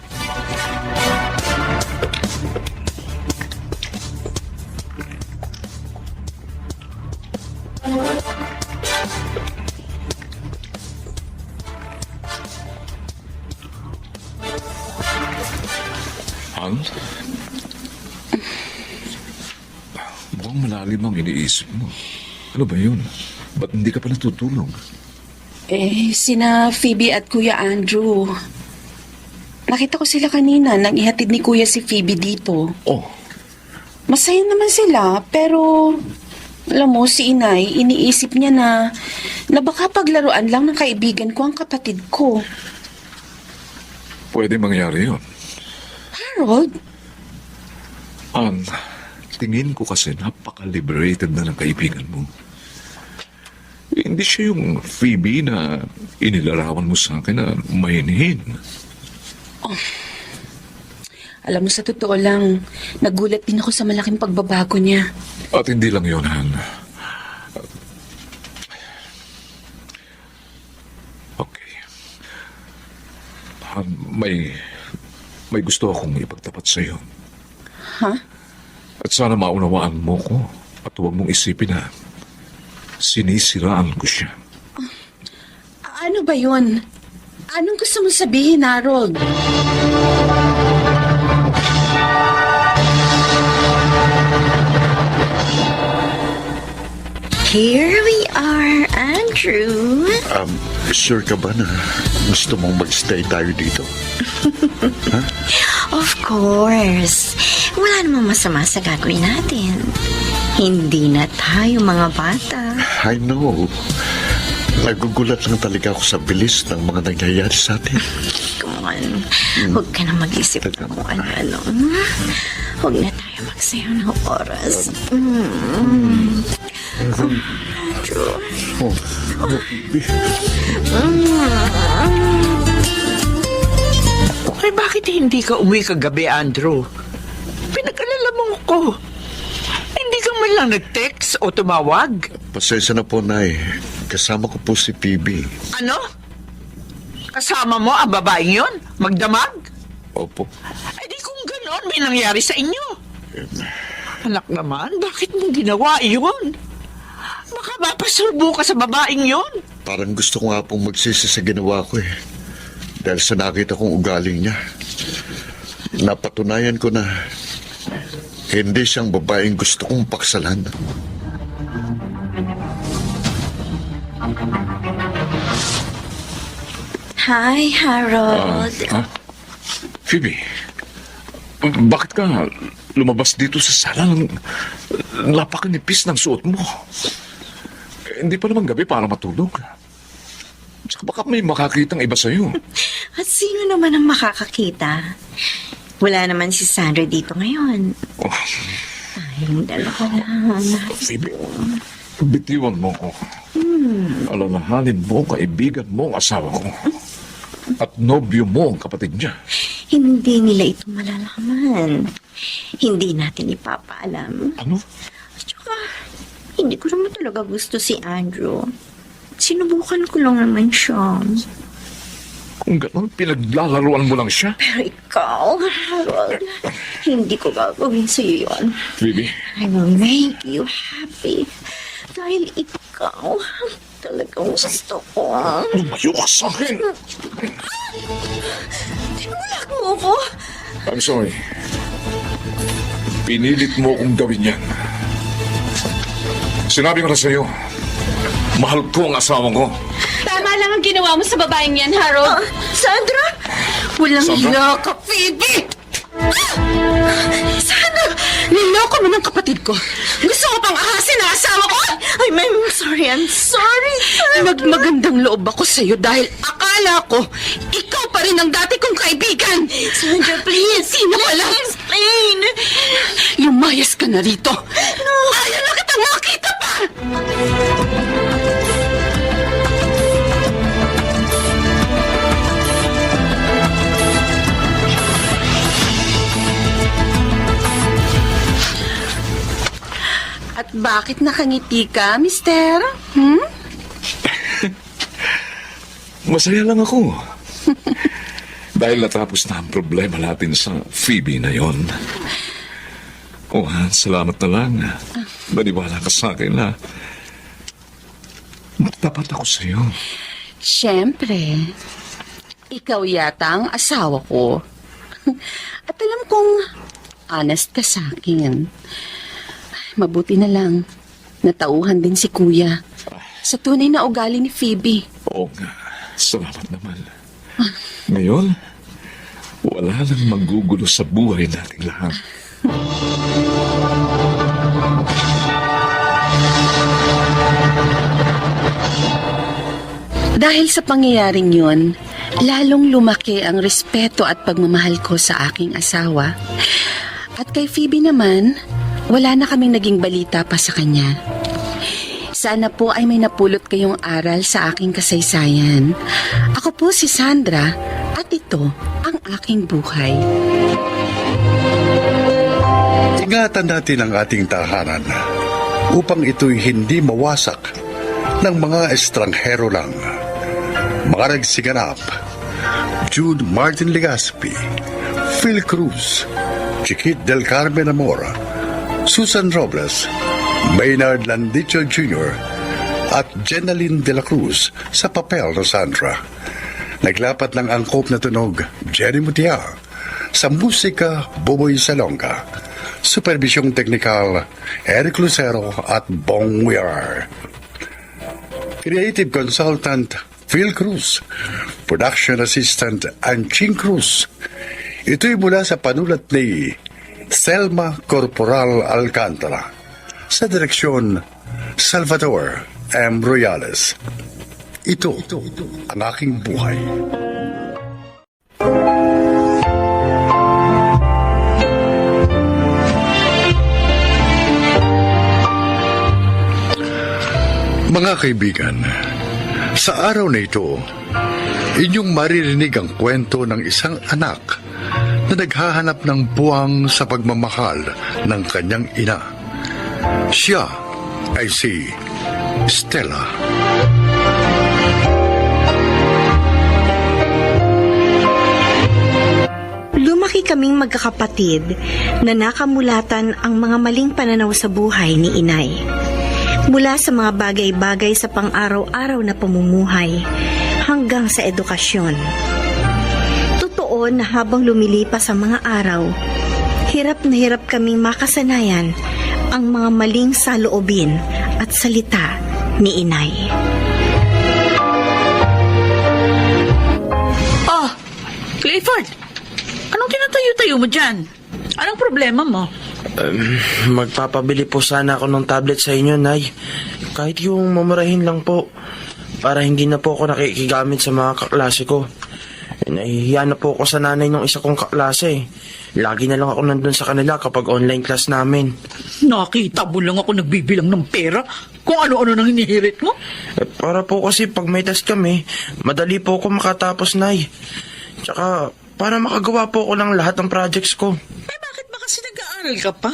Han? Mukhang malalim ang iniisip mo. Ano ba yun? Ba't hindi ka pa natutulog? Eh, sina Phoebe at Kuya Andrew. Nakita ko sila kanina nang ihatid ni Kuya si Phoebe dito. Oh, Masaya naman sila, pero alam mo, si Inay, iniisip niya na baka paglaruan lang ng kaibigan ko ang kapatid ko. pwede mangyari yun. Harold? Ang tingin ko kasi napaka-liberated na ng kaibigan mo. Hindi siya yung Phoebe na inilarawan mo sa akin na mahinihin. Alam mo, sa totoo lang, nagulat din ako sa malaking pagbabago niya. At hindi lang yun, Han. Okay. Han, may gusto akong ipagtapat sa'yo. Ha? At sana maunawaan mo ko at huwag mong isipin na sinisiraan ko siya. Ano ba yun? Anong gusto mo sabihin, Harold? Here we are, Andrew. Sure ka ba na gusto mong mag-stay tayo dito? Of course. Wala namang masama sa gagawin natin. Hindi na tayo mga bata. I know. Nagugulat lang talaga ako sa bilis ng mga nangyayari sa atin. Come on. Huwag ka na mag-isip na kung ano-ano. Huwag na tayo magsayaw ng oras. Andrew. Ay, bakit hindi ka umuwi kagabi, Andrew? Pinag-alala mo ko. Hindi ka man lang nag-text o tumawag? Pasensya na po, Nay. Kasama ko po si Phoebe. Ano? Kasama mo ang babaeng yon? Magdamag? Opo. Ay, di kung ganon, may nangyari sa inyo. Anak naman, bakit mo ginawa yun? Baka mapasulbo ka sa babaeng yon. Parang gusto ko nga pong magsisi sa ginawa ko eh. Dahil sa nakita kong ugaling niya. Napatunayan ko na hindi siyang babaeng gusto kong paksalan. Hi, Harold. Phoebe, bakit ka lumabas dito sa sala ng napakanipis ng suot mo? Hindi pa naman gabi para matulog. Tsaka baka may makakitang iba sa'yo. At sino naman ang makakakita? Wala naman si Sandra dito ngayon. Oh, Tayong dalawa lang. Phoebe, Bitiwan mo ko. Alalahanin mo ang kaibigan mo ang asawa ko. At nobyo mo ang kapatid niya. Hindi nila ito malalaman. Hindi natin ipapaalam. Ano? At saka, hindi ko naman talaga gusto si Andrew. Sinubukan ko lang naman siya. Kung gano'n, pinaglalaruan mo lang siya. Pero ikaw, Harold, hindi ko gagawin sa'yo yun. Phoebe, I will make you happy. Dahil ikaw, talagang gusto ko. lumayo ka sa akin. Tinulak mo ko. I'm sorry. Pinilit mo akong gawin yan. Sinabi ko na sa'yo, mahal ko ang asawa ko. Tama lang ang ginawa mo sa babaeng yan, Harold. Sandra! Walang Sandra? hiya ka, Phoebe! Sana, niloko mo ng kapatid ko. Gusto mo pang ahasin na asawa ko? I'm sorry, I'm sorry. Nagmagandang loob ako sa'yo dahil akala ko, ikaw pa rin ang dati kong kaibigan. Sandra, please. Sino pala? Explain. Lumayas ka na rito. No. Ayaw na kitang makita pa! At bakit nakangiti ka, mister? Masaya lang ako. Dahil natapos na ang problema natin sa Phoebe na yon. Oh, salamat na lang. Maniwala ka sa akin na tapat ako sa'yo. Siyempre, ikaw yata ang asawa ko. At alam kong honest ka sa akin. Mabuti na lang, natauhan din si Kuya sa tunay na ugali ni Phoebe. Oo nga, salamat naman. Ngayon, wala nang magugulo sa buhay nating lahat. Dahil sa pangyayaring yun, lalong lumaki ang respeto at pagmamahal ko sa aking asawa. At kay Phoebe naman, wala na kaming naging balita pa sa kanya. Sana po ay may napulot kayong aral sa aking kasaysayan. Ako po si Sandra at ito ang aking buhay. Ingatan natin ang ating tahanan upang ito'y hindi mawasak ng mga estranghero lang. Mga nagsiganap: Jude Martin Legaspi, Phil Cruz, Chiquit del Carmen Amora, Susan Robles, Maynard Landicho Jr. at Jenaline de la Cruz sa papel na Sandra. Naglapat ng angkop na tunog Jenny Mutia, sa musika Boboy Salonga, supervisyong teknikal Eric Lucero at Bong Weir. Creative Consultant Phil Cruz, Production Assistant Anching Cruz. Ito'y mula sa panulat ni Selma Corporal Alcantara, sa direksyon Salvador M. Royales. Ito ang aking buhay. Mga kaibigan, sa araw na ito, inyong maririnig ang kwento ng isang anak na naghahanap ng buwang sa pagmamahal ng kanyang ina. Siya ay si Stella. Lumaki kaming magkakapatid na nakamulatan ang mga maling pananaw sa buhay ni Inay. Mula sa mga bagay-bagay sa pang-araw-araw na pamumuhay hanggang sa edukasyon. Totoo na habang lumilipas ang mga araw, hirap na hirap kaming makasanayan ang mga maling saloobin at salita ni Inay. Oh, Clifford! Anong tinatayo-tayo mo dyan? Anong problema mo? Magpapabili po sana ako ng tablet sa inyo, Nay. Kahit yung mamurahin lang po. Para hindi na po ako nakikigamit sa mga kaklase ko. Nahihiya na po ako sa nanay ng isa kong kaklase. Lagi na lang ako nandun sa kanila kapag online class namin. Nakita mo lang ako nagbibilang ng pera kung ano-ano nang hinihirit mo. Para po kasi pag may test kami, madali po ako makatapos, Nay. Tsaka para makagawa po ako ng lahat ng projects ko. Bakit ba kasi nag-aaral ka pa?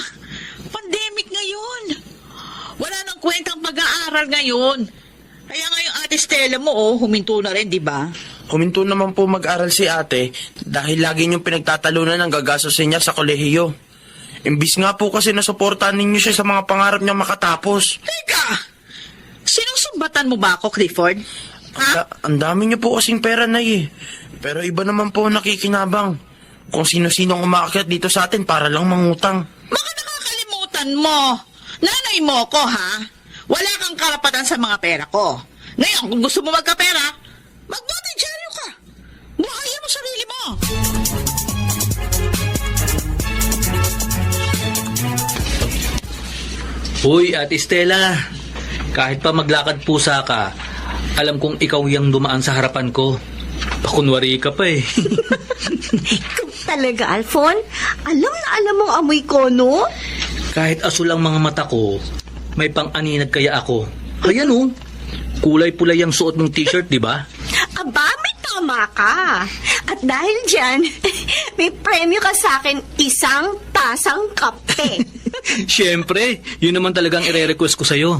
Pandemic ngayon. Wala nang kwentang pag-aaral ngayon. Kaya nga yung ate Stella mo, huminto na rin, di ba? Huminto naman po mag-aral si ate dahil lagi niyong pinagtatalunan ng gagastusin niya sa kolehiyo. Imbis nga po kasi nasuportahan ninyo siya sa mga pangarap niya makatapos. Teka! Sinusumbatan mo ba ako, Clifford? Ang dami niyo po kasing pera, Nay. Pero iba naman po nakikinabang. Kung sino-sino ang umaakyat dito sa atin para lang mangutang. Baka nakakalimutan mo. Nanay mo ko, ha? Wala kang karapatan sa mga pera ko. Ngayon, kung gusto mo magkapera, magbotidyaryo ka. Buhayan mo sarili mo. Uy, Ate Stella, kahit pa maglakad pusa ka, alam kong ikaw yung dumaan sa harapan ko. Pakunwari ka pa eh. Talaga, Alfon? Alam na alam mong amoy ko, no? Kahit asul ang mga mata ko, may pang-aninag kaya ako. Ayan oh, kulay-pulay ang suot mong t-shirt, di ba? Aba, may tama ka. At dahil dyan, may premyo ka sa akin, 1 tasang kape. Siyempre, yun naman talagang ire-request ko sa'yo.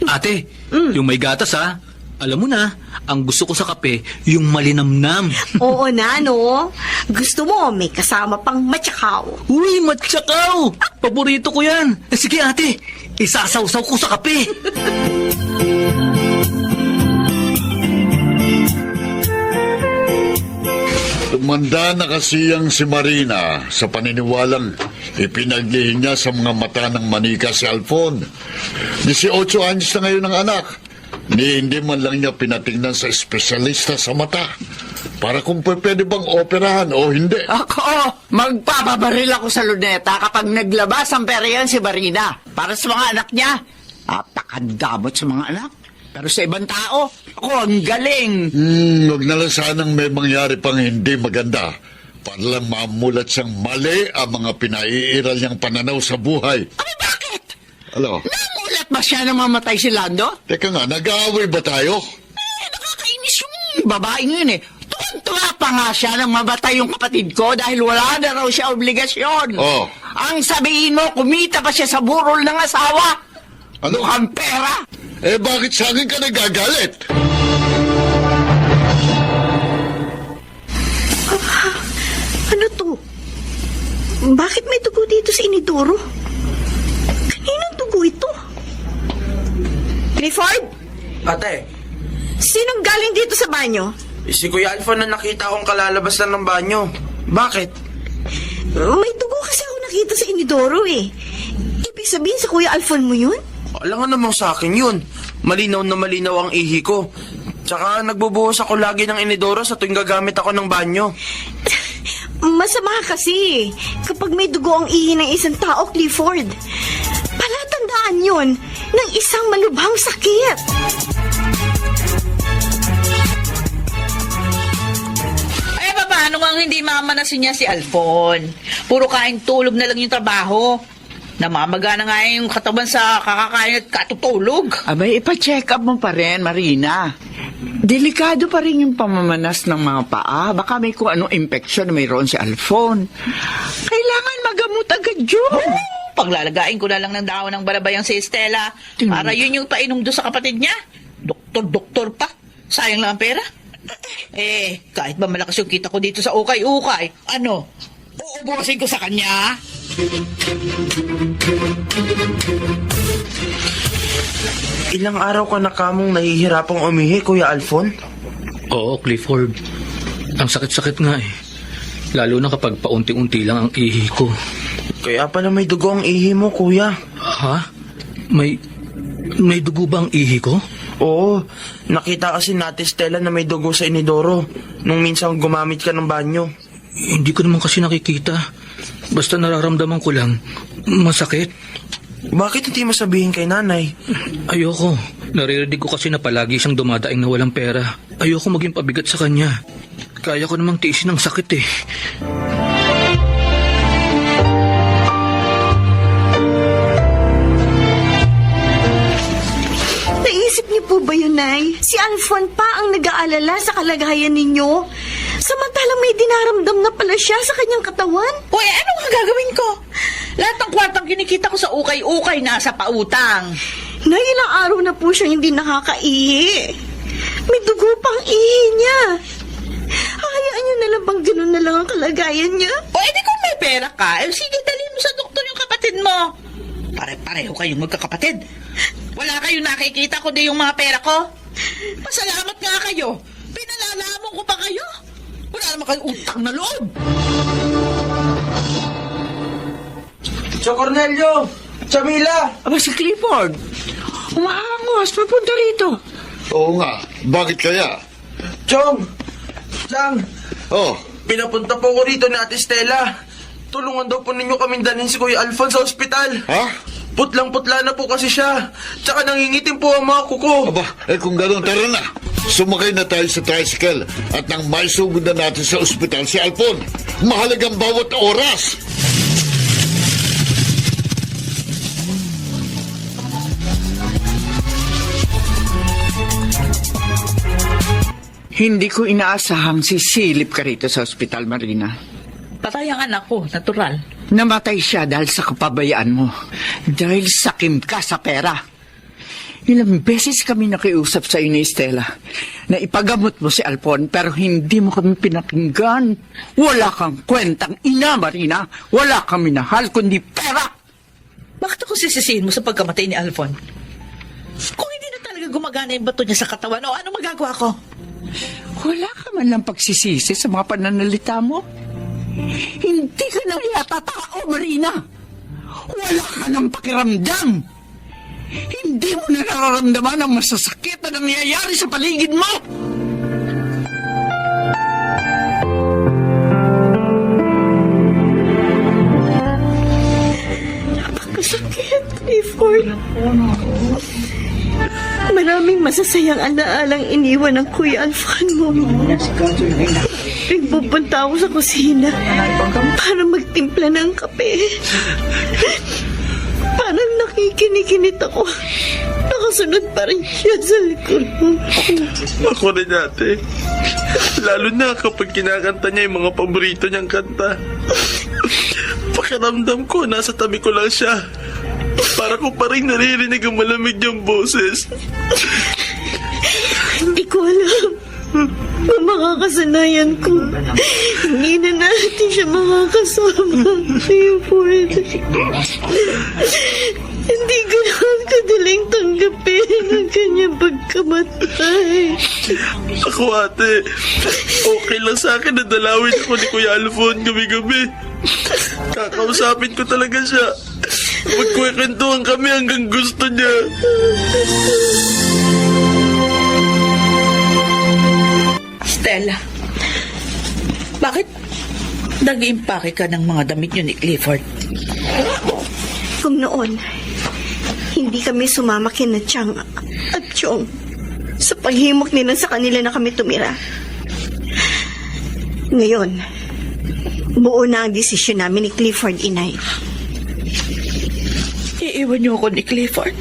Ate, yung may gatas ha. Alam mo na, ang gusto ko sa kape, yung malinamnam. Oo na, no? Gusto mo, may kasama pang matsakaw. Uy, matsakaw! Paborito ko yan. Sige ate, isasawsaw ko sa kape. Tumanda na kasi ang si Marina sa paniniwalang ipinaglihin niya sa mga mata ng manika si Alfon. 18 anyos na ngayon ang anak. Hindi man lang niya pinatingnan sa espesyalista sa mata para kung pwede bang operahan o hindi. Ako, magpapabaril ako sa luneta kapag naglabas ang pera yan si Marina. Para sa mga anak niya. Napakadamot sa mga anak. Pero sa ibang tao, ako ang galing. Huwag na lang sanang may mangyari pang hindi maganda para lang mamulat siyang mali ang mga pinaiiral niyang pananaw sa buhay. Ay, bakit? Ano? Namulat ba siya na mamatay si Lando? Teka nga, nag-aaway ba tayo? Nakakainis yung babaeng yun eh. Tuwa pa nga siya nang mamatay yung kapatid ko dahil wala na raw siya obligasyon. Oh. Ang sabihin mo, kumita pa siya sa burol ng asawa. Ano? Mukhang pera. Eh, bakit sa akin ka nagagalit? Ano to? Bakit may dugo dito sa inidoro? Kaninong dugo ito? Clifford? Ate, Sinong galing dito sa banyo? si Kuya Alfon na nakita akong kalalabas lang ng banyo. Bakit? May dugo kasi ako nakita sa inidoro eh. Ibig sabihin sa Kuya Alfon mo yun? Alam nga namang sa akin yun. Malinaw na malinaw ang ihi ko. Tsaka nagbubuhos ako lagi ng inidoro sa tuwing gagamit ako ng banyo. Masama kasi kapag may dugo ang ihi ng isang tao, Clifford. Palatandaan yun ng isang malubhang sakit. Ay, paano nga hindi mamanasin niya si Alfon? Puro kain tulog na lang yung trabaho. Namamaga na nga yung katawan sa kakakain at katutulog. Abay, ipa-check up mo pa rin, Marina. Delikado pa rin yung pamamanas ng mga paa. Baka may kung anong infection na mayroon si Alfon. Kailangan magamot agad yun. Paglalagain ko na lang ng dahon ng balabayang si Estela para yun yung painom doon sa kapatid niya. Doktor pa. Sayang lang ang pera. Kahit ba malakas yung kita ko dito sa ukay-ukay, ano? Uubusin ko sa kanya? Ilang araw ka na kamong nahihirapang umihi, Kuya Alfon? Oo, Clifford. Ang sakit-sakit nga eh. Lalo na kapag paunti-unti lang ang ihi ko. Kaya pala may dugo ang ihi mo, Kuya. Ha? May dugo ba ang ihi ko? Oo, nakita kasi natin Stella na may dugo sa inidoro nung minsan gumamit ka ng banyo. Hindi ko naman kasi nakikita. Basta nararamdaman ko lang, masakit. Bakit hindi mo sabihin kay nanay? Ayoko. Naririnig ko kasi na palagi siyang dumadaing na walang pera. Ayoko maging pabigat sa kanya. Kaya ko namang tiisin ng sakit eh. Naisip niyo po ba yun, Nay? Si Alfon pa ang nag-aalala sa kalagayan ninyo. Samantalang may dinaramdam na pala siya sa kanyang katawan. Uy, ano nga gagawin ko? Lahat ng kwartang kinikita ko sa ukay-ukay nasa pautang. Nay, ilang araw na po siya hindi nakakaihi. May dugo pang ihi niya. Hayaan niyo na lang bang ganun na lang ang kalagayan niya? O, edi kung may pera ka, sige, dalhin mo sa doktor yung kapatid mo. Pare-pareho kayong magkakapatid. Wala kayong nakikita kundi yung mga pera ko. Pasalamat nga kayo. Pinalalamon ko pa kayo. Wala naman kayong utang na loob. Tio Cornelio! Chamila! Aba, si Clifford. Umaangos, papunta rito. Oo nga. Bakit kaya? Chong! Chang! Oh, Pinapunta po ko rito ni Ate Stella. Tulungan daw po ninyo kaming dalhin si Kuya Alfon sa ospital. ha? Putlang-putla na po kasi siya. Tsaka nangingitim po ang mga kuko. Aba, kung gano'n, tara na. Sumakay na tayo sa tricycle at nang maisugod na natin sa ospital si Alfon. Mahalagang bawat oras. Hindi ko inaasahang sisilip ka rito sa ospital, Marina. Patay ang anak ko, natural. Namatay siya dahil sa kapabayaan mo. Dahil sakim ka sa pera. Ilang beses kami nakiusap sa iyo ni Stella na ipagamot mo si Alfon pero hindi mo kami pinakinggan. Wala kang kwentang ina, Marina. Wala kang minahal kundi pera. Bakit ako sisisihin mo sa pagkamatay ni Alfon? Kung hindi na talaga gumagana yung bato niya sa katawan, o ano magagawa ko? Wala ka man lang pagsisisi sa mga pananalita mo. Hindi ka na yata tao, Marina. Wala ka ng pakiramdam. Hindi mo na nararamdaman ang masasakit na nangyayari sa paligid mo. Napakasakit, Clifford. Maraming masasayang alaalang iniwan ng Kuya Alfon mo. Nagpupunta ako sa kusina para magtimpla ng kape. Parang nakikinikinit ako. Nakasunod pa rin siya sa likod mo. Ako rin, ate. Lalo na kapag kinakanta niya yung mga paborito niyang kanta. Pakiramdam ko, nasa tabi ko lang siya. Para ko pa rin naririnig ang malamig niyang boses. Hindi ko alam kung makakasanayan ko. Hindi na natin siya makakasama. Clifford. Hindi ko naman kadaling tanggapin ang kanyang pagkamatay. Ako, ate, okay lang sa akin na dalawin ako ni Kuya Alfon gabi-gabi. Kakausapin ko talaga siya. Magkwekwentuhan kami hanggang gusto niya. Stella, bakit nag-iimpake ka ng mga damit niyo ni Clifford? Kung noon, hindi kami sumama kina Chang at Chong sa paghimok nila sa kanila na kami tumira. Ngayon, buo na ang desisyon namin ni Clifford, Inay. Iiwan niyo ako ni Clifford.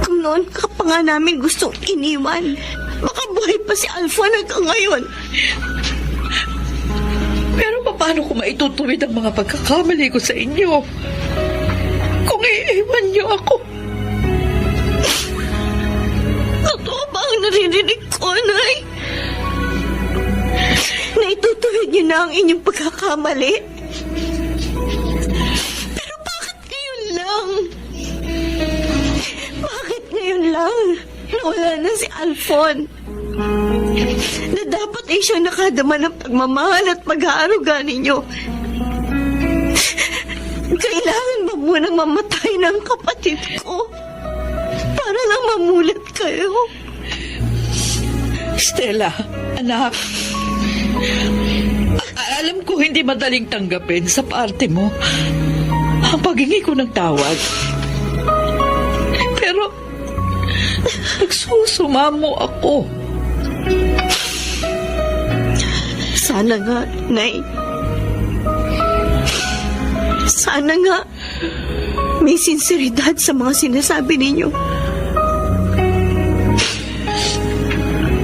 Kung noon ka pa nga namin gustong iniwan, baka buhay pa si Alfon hanggang ngayon. Pero paano ko maitutuwid ang mga pagkakamali ko sa inyo? Kung iiwan niyo ako. Totoo ba ang naririnig ko, Nay? Naitutuwid niyo na ang inyong pagkakamali? Pero bakit ngayon lang? Bakit ngayon lang na wala na si Alfon? Na dapat ay siyang nakadama ng pagmamahal at pag-aaruga ninyo. Kailangan ba munang mamatay ng kapatid ko? Para lang mamulat kayo? Stella, anak. Alam ko hindi madaling tanggapin sa parte mo ang paghingi ko ng tawad. Pero nagsusumamo ako. Sana nga, Nay. Sana nga may sinseridad sa mga sinasabi ninyo.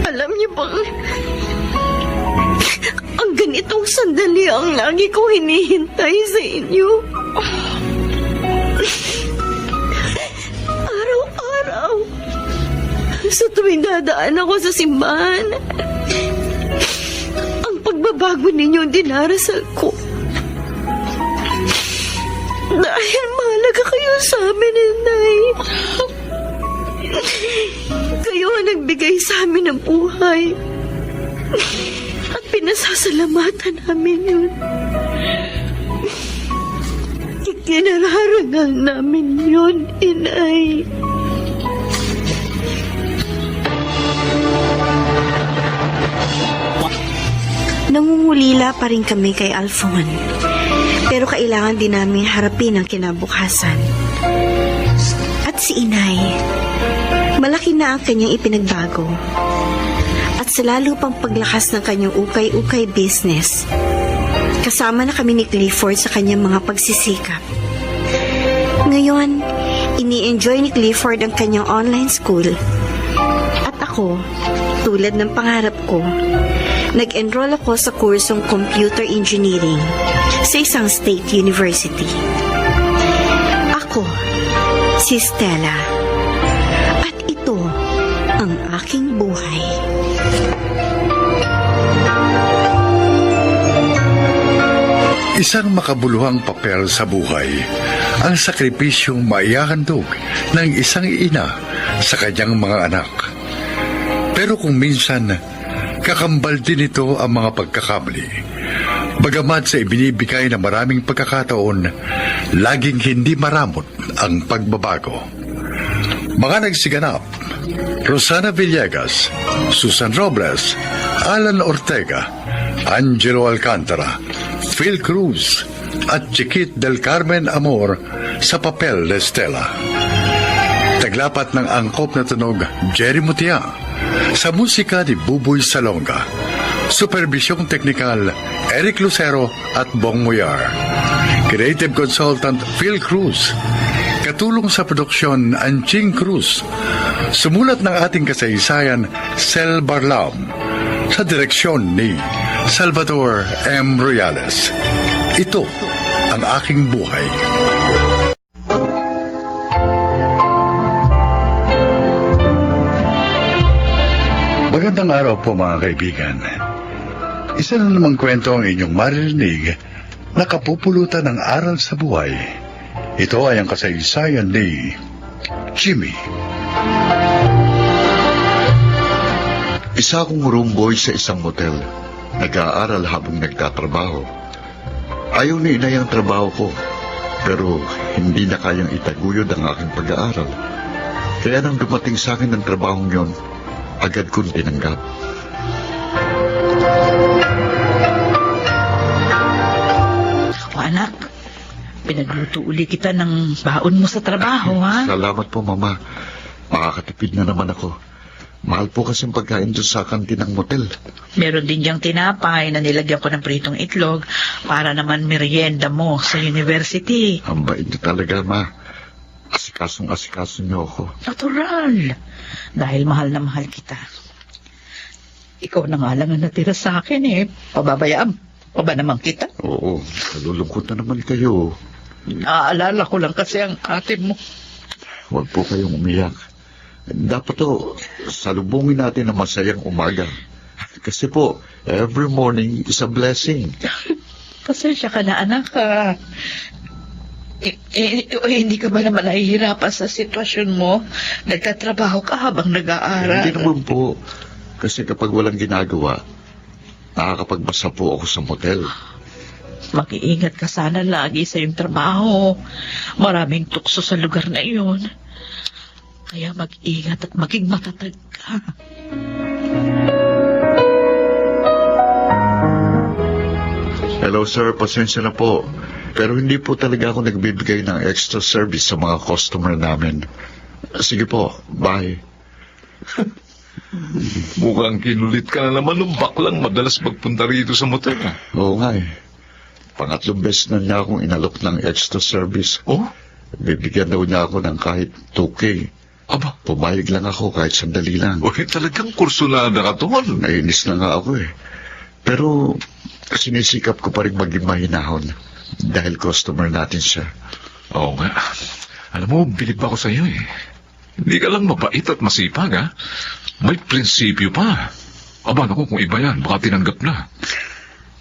Alam niyo bang ang ganitong sandali ang lagi kong hinihintay sa inyo. Araw-araw, sa tuwing dadaan ako sa simbahan, ang pagbabago ninyo ang dinarasal ko. Dahil mahalaga kayo sa amin, Nay. Kayo ang nagbigay sa amin ng buhay. At pinasasalamatan namin yun. Ikinararangal namin yun, Inay. Nangungulila pa rin kami kay Alfon. Pero kailangan din namin harapin ang kinabukasan. At si Inay, malaki na ang kanyang ipinagbago. At sa lalo pang paglakas ng kanyang ukay-ukay business, kasama na kami ni Clifford sa kanyang mga pagsisikap. Ngayon, ini-enjoy ni Clifford ang kanyang online school. At ako, tulad ng pangarap ko, nag-enroll ako sa kursong Computer Engineering sa isang state university. Ako, si Stella. At ito ang aking buhay. Isang makabuluhang papel sa buhay ang sakripisyong maihahandog ng isang ina sa kanyang mga anak. Pero kung minsan, kakambal din ito ang mga pagkakamali. Bagamat sa ibinibigay na maraming pagkakataon, laging hindi maramot ang pagbabago. Mga nagsiganap, Rosana Villegas, Susan Robles, Alan Ortega, Angelo Alcantara, Phil Cruz, at Chiquit del Carmen Amor sa papel de Stella. Taglapat ng angkop na tunog, Jerry Mutia, sa musika ni Buboy Salonga. Supervisyong teknikal, Eric Lucero at Bong Muyar. Creative Consultant, Phil Cruz. Katulong sa produksyon, Anching Cruz. Sumulat ng ating kasaysayan, Sel Barlam. Sa direksyon ni Salvador M. Royales. Ito ang aking buhay. Magandang araw po mga kaibigan. Isa na namang kwento ang inyong maririnig na kapupulutan ng aral sa buhay. Ito ay ang kasaysayan ni Jimmy. Isa akong room boy sa isang motel. Nag-aaral habang nagtatrabaho. Ayaw ni inay ang trabaho ko, pero hindi na kayang itaguyod ang aking pag-aaral. Kaya nang dumating sa akin ang trabahong yon, agad kong tinanggap. O anak, pinagluto uli kita ng baon mo sa trabaho, ha? Salamat po, Mama. Makakatipid na naman ako. Mahal po kasing pagkain doon sa kantinang motel. Meron din diyang tinapay na nilagyan ko ng pritong itlog para naman merienda mo sa university. Ang bait niyo talaga, Ma. Asikasong-asikaso niyo ako. Natural. Dahil mahal na mahal kita. Ikaw na nga lang ang natira sa akin eh. Pababayaan pa ba naman kita? Oo, nalulungkot na naman kayo. Naaalala ko lang kasi ang ate mo. Huwag po kayong umiyak. Dapat to, salubungin natin ang masayang umaga. Kasi po, every morning is a blessing. Pasensya ka na, anak. Hindi ka ba naman nahihirapan sa sitwasyon mo? Nagtatrabaho ka habang nag-aaral. Hindi naman po. Kasi kapag walang ginagawa, nakakapagbasa po ako sa motel. Mag-iingat ka sana lagi sa iyong trabaho. Maraming tukso sa lugar na iyon. Kaya mag-ingat at maging matatag ka. Hello sir, pasensya na po. Pero hindi po talaga ako nagbibigay ng extra service sa mga customer namin. Sige po, bye. Mukhang kinulit ka na naman ng baklang madalas magpunta rito sa motel. Oo nga eh. Pangatlong beses na niya akong inalok ng extra service. Oh? Bibigyan daw niya ako ng kahit 2K. Aba, Pumayag lang ako kahit sandali lang. talagang kursunada ka, tol. Nainis na nga ako eh. Pero sinisikap ko pa rin maging mahinahon dahil customer natin siya. Oo nga. Alam mo, bilib ako sa iyo eh. Hindi ka lang mabait at masipag, ha? May prinsipyo pa. Aba, naku, kung iba yan, baka tinanggap na.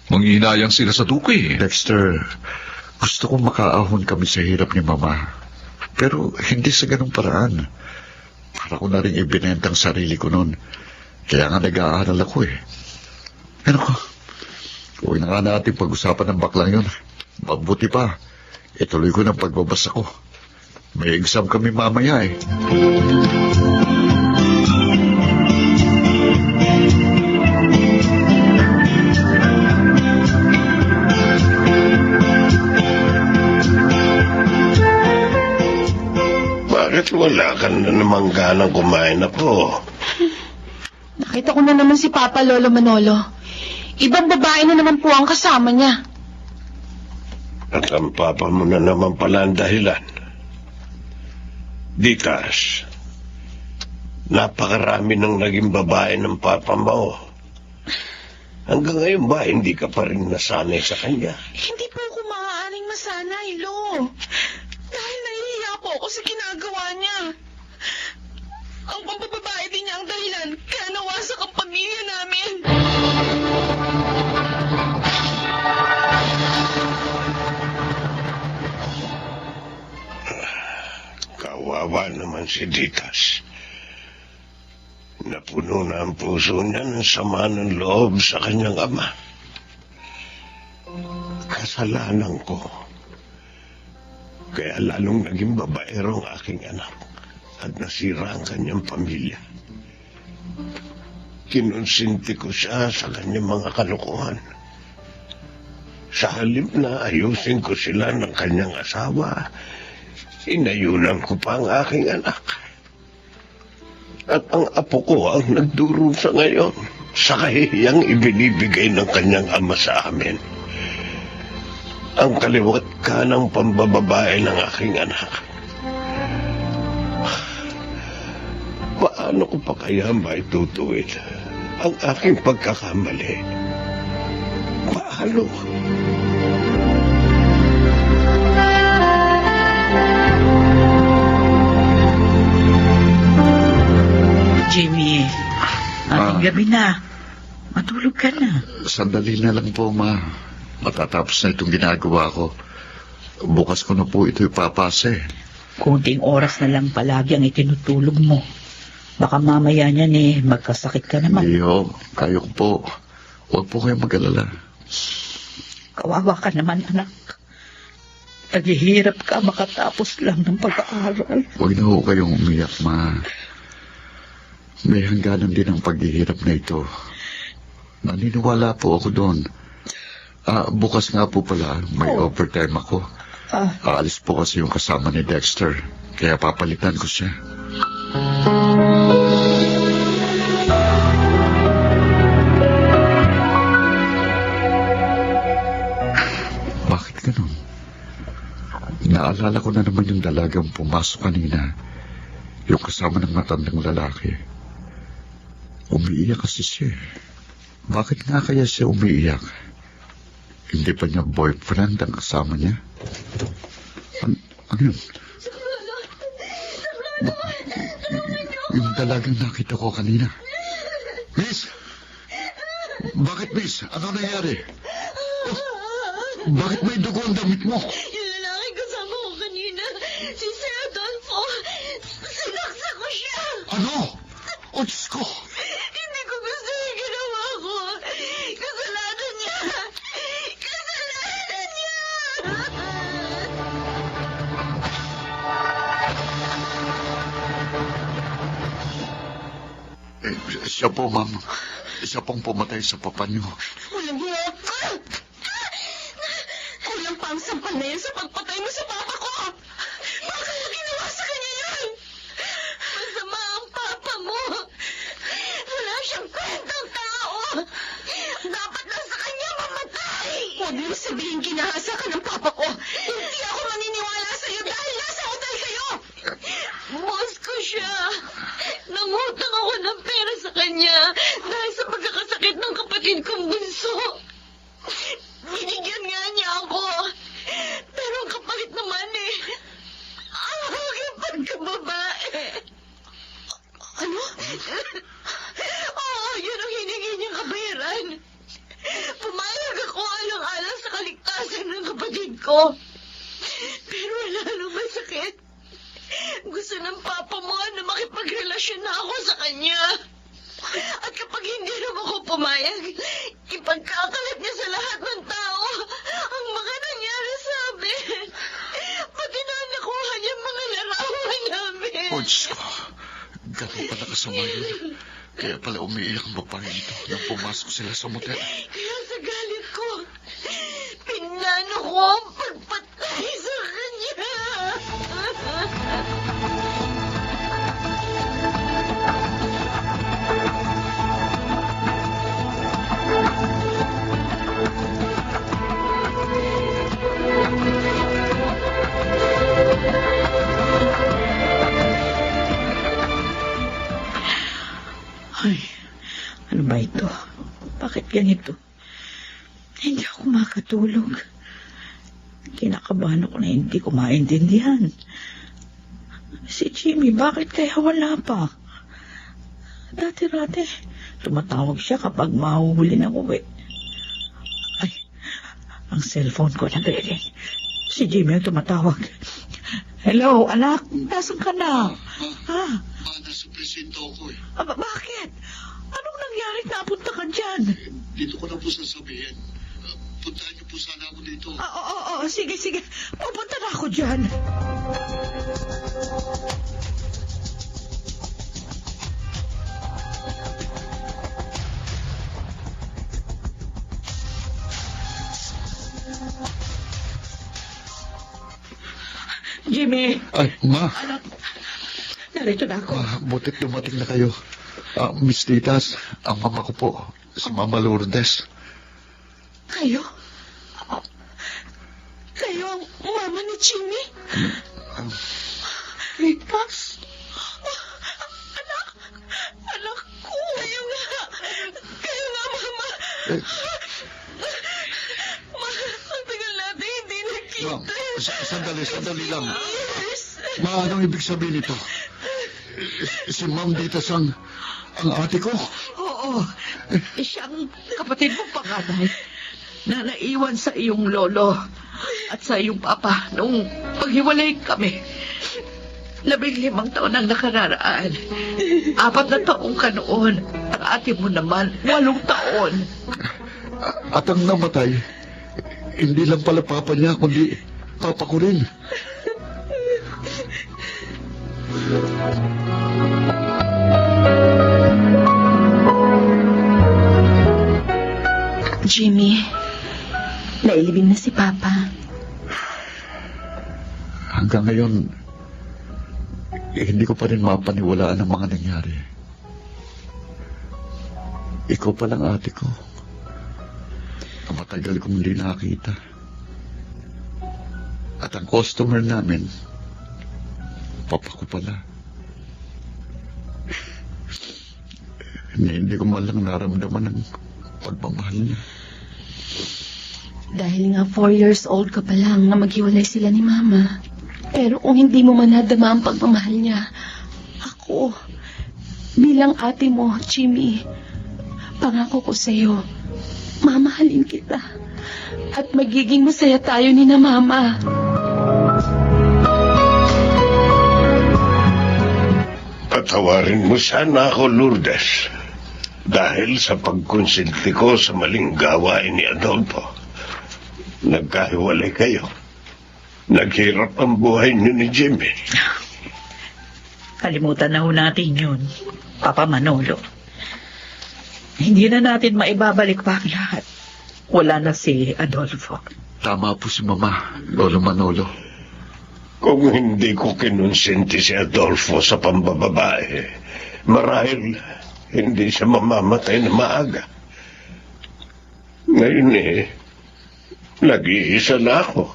Manghihinayang sila sa tukoy. Dexter, gusto kong makaahon kami sa hirap ni Mama. Pero hindi sa ganung paraan. Para ko na rin ibinenta ang sarili ko noon. Kaya nga nag-aaral ako eh. Ano ko? Huwag na nga natin pag-usapan ng baklang yun. Mabuti pa. Ituloy ko ng pagbabasa ko. May exam kami mamaya eh. Bakit wala ka na namang ganang kumain na po? Nakita ko na naman si Papa Lolo Manolo. Ibang babae na naman po ang kasama niya. At ang papa mo na naman pala ang dahilan. Ditas, napakarami ng naging babae ng papa mo. Hanggang ngayon ba, hindi ka pa rin nasanay sa kanya? Hindi po ako maaaring masanay, Lo. Dahil nahihiya po ako sa ginagawa niya. Ang pambababae din niya ang dahilan kaya nawasak ang pamilya namin. Kawawa naman si Ditas. Napuno na ang puso niya ng sama ng loob sa kanyang ama. Kasalanan ko. Kaya lalong naging babaero ang aking anak at nasira ang kanyang pamilya. Kinonsinti ko siya sa kanyang mga kalokohan. Sa halip na ayusin ko sila ng kanyang asawa, inayunan ko pa ang aking anak. At ang apo ko ang nagdurusa ngayon sa kahihiyang ibinibigay ng kanyang ama sa amin. Ang kaliwat ka ng pambababae ng aking anak. Paano ko pa kaya maitutuwid ang aking pagkakamali? Paano? Jimmy, ating gabi na. Matulog ka na. Sandali na lang po, Ma. Matatapos na itong ginagawa ko. Bukas ko na po ito ipapasa eh. Kunting oras na lang palagi ang itinutulog mo. Baka mamaya niyan magkasakit ka naman. Iyo, kayo ko po. Huwag po kayong mag-alala. Kawawa ka naman, anak. Naghihirap ka makatapos lang ng pag-aaral. Huwag na ho kayong umiyak, Ma. May hangganan din ang paghihirap na ito. Naniniwala po ako doon. Bukas nga po pala, may overtime ako. Aalis po kasi yung kasama ni Dexter. Kaya papalitan ko siya. Bakit ganun? Naalala ko na naman yung dalagang pumasok kanina. Yung kasama ng matandang lalaki. Umiiyak kasi siya. Bakit nga kaya siya umiiyak? Hindi pa niya boyfriend ang kasama niya? Ano yun? Yung dalagang nakita ko kanina. Miss! Bakit, Miss? Ano nangyari? Bakit may dugo ang damit mo? Yung lalaki kasama ko kanina, si Sir Adolfo, sinaksa ko siya. Ano? O, Diyos ko! Hindi ko gusto yung ginawa ko. Kasalanan niya! Kasalanan niya! Siya po, ma'am. Siya pong pumatay sa papa niyo. Walang hiya ka! Kulang pa ang sampal na yan sa pagpatay mo sa papa ko! Bakit mo ginawa sa kanya yan? Masama ang papa mo! sabihin ginahasa ka ng papa ko. Hindi ako maniniwala sa'yo dahil nasa hotel kayo. Boss ko siya. Nangutang ako ng pera sa kanya dahil sa pagkakasakit ng kapatid kong bunso. Binigyan nga niya ako. Pero ang kapalit naman ang aking pagkababae. Ano? Oo, yun ang hiningi niyang kabayaran. Pumayag ako alang-alang sa kaligtasan ng kapatid ko. Pero wala naman sakit. Gusto ng papa mo na makipagrelasyon na ako sa kanya. At kapag hindi naman ako pumayag, ipagkakalat niya sa lahat ng tao ang mga nangyari sa amin. Pati na nakuha niya mga larawan namin. Oh, Diyos ko. Ganun pala kasama yun. Kaya pala umiiyak ang babae ito nang pumasok sila sa motel. Kaya sa galit ko, pinano ko ang pagpatay sa kanya. Ay, ano ba ito? Bakit ganito? Hindi ako makatulog. Kinakabahan ako na hindi ko maintindihan. Si Jimmy, bakit kaya wala pa? Dati-rati, tumatawag siya kapag mahuhuli ng uwi. Ay, ang cellphone ko nag-ring. Si Jimmy ang tumatawag. Hello, anak, nasan ka na? Ha? Nasa presinto ako eh. Bakit? Anong nangyari? Napunta ka dyan? Dito ko na po sasabihin. Puntahan niyo po sana ako dito. Oo, sige. Pupunta na ako dyan. Jimmy! Ay, Ma. Anak, narito na ako. Butit dumating na kayo. Miss Titas, ang mama ko po, si Mama Lourdes. Kayo? Kayo ang mama ni Jimmy? Titas? Anak ko. Kayo nga, mama. Ang tagal natin hindi Ma'am, nakita. sandali lang. Yes. Ma, anong ibig sabihin nito? Si Ma'am Titas ang ate ko. Oo. Siyang kapatid mong panganay na naiwan sa iyong lolo at sa iyong papa nung paghiwalay kami. 15 taon ang nakararaan. 4 na taong ka noon. Ang ate mo naman, 8 taon. At ang namatay, hindi lang pala papa niya, kundi papa ko rin. Jimmy, nailibing na si Papa. Hanggang ngayon, hindi ko pa rin mapaniwalaan ang mga nangyari. Ikaw pa lang ate ko. Na matagal kong hindi nakakita. At ang customer namin, papa ko pala. Hindi ko man lang naramdaman ng pagmamahal niya. Dahil nga 4 years old ka pa lang na maghiwalay sila ni Mama. Pero kung hindi mo man nadama ang pagmamahal niya, ako, bilang ate mo, Jimmy, pangako ko sa'yo, mamahalin kita. At magiging masaya tayo ni na Mama. Patawarin mo sana ako, Lourdes. Dahil sa pagkonsinti ko sa maling gawain ni Adolfo. Nagkahiwalay kayo. Naghirap ang buhay niyo ni Jimmy. Kalimutan na ho natin yun, Papa Manolo. Hindi na natin maibabalik pa ang lahat. Wala na si Adolfo. Tama po si Mama, Lolo Manolo. Kung hindi ko kinonsinti si Adolfo sa pambababae, marahil hindi siya mamamatay na maaga. Ngayon Nag-iisa na ako.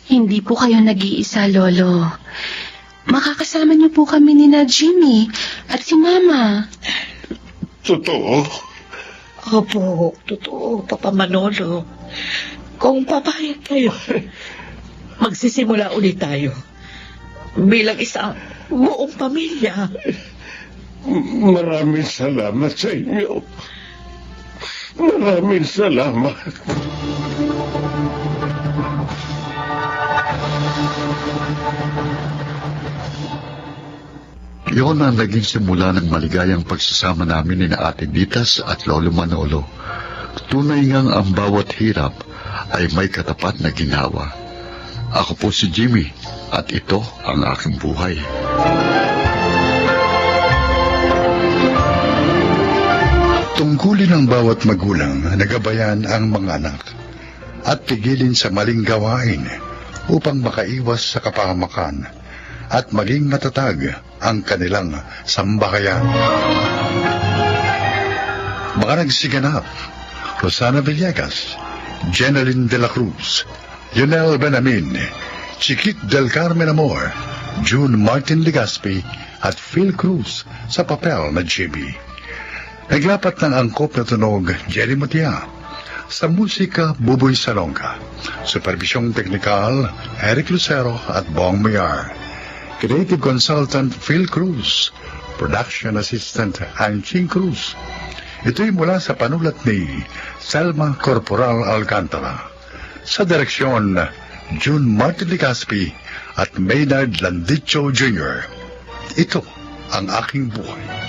Hindi po kayo nag-iisa, Lolo. Makakasama niyo po kami ni na Jimmy at si Mama. Totoo? Opo, totoo, Papa Manolo. Kung papayag kayo, magsisimula ulit tayo. Bilang isang buong pamilya. Maraming salamat sa inyo. Maraming salamat. Iyon ang naging simula ng maligayang pagsasama namin ni na Ate Ditas at Lolo Manolo. Tunay ngang ang bawat hirap ay may katapat na ginawa. Ako po si Jimmy at ito ang aking buhay. Tungkulin ng bawat magulang na gabayan ang mga anak at pigilin sa maling gawain upang makaiwas sa kapahamakan at maging matatag ang kanilang sambahayan. Mga nagsiganap: Rosana Villegas, Jeneline de la Cruz, Yunel Benamin, Chiquit del Carmen Amor, June Martin Legaspi at Phil Cruz sa papel na Jimmy. Naglapat ng angkop na tunog Jerry Matia. Sa musika, Buboy Salonga. Supervisyong teknikal, Eric Lucero at Bong Mayar. Creative Consultant Phil Cruz. Production Assistant Anching Cruz. Ito'y mula sa panulat ni Selma Corporal Alcantara. Sa direksyon, June Martin Legaspi at Maynard Landicho Jr. Ito ang aking buhay.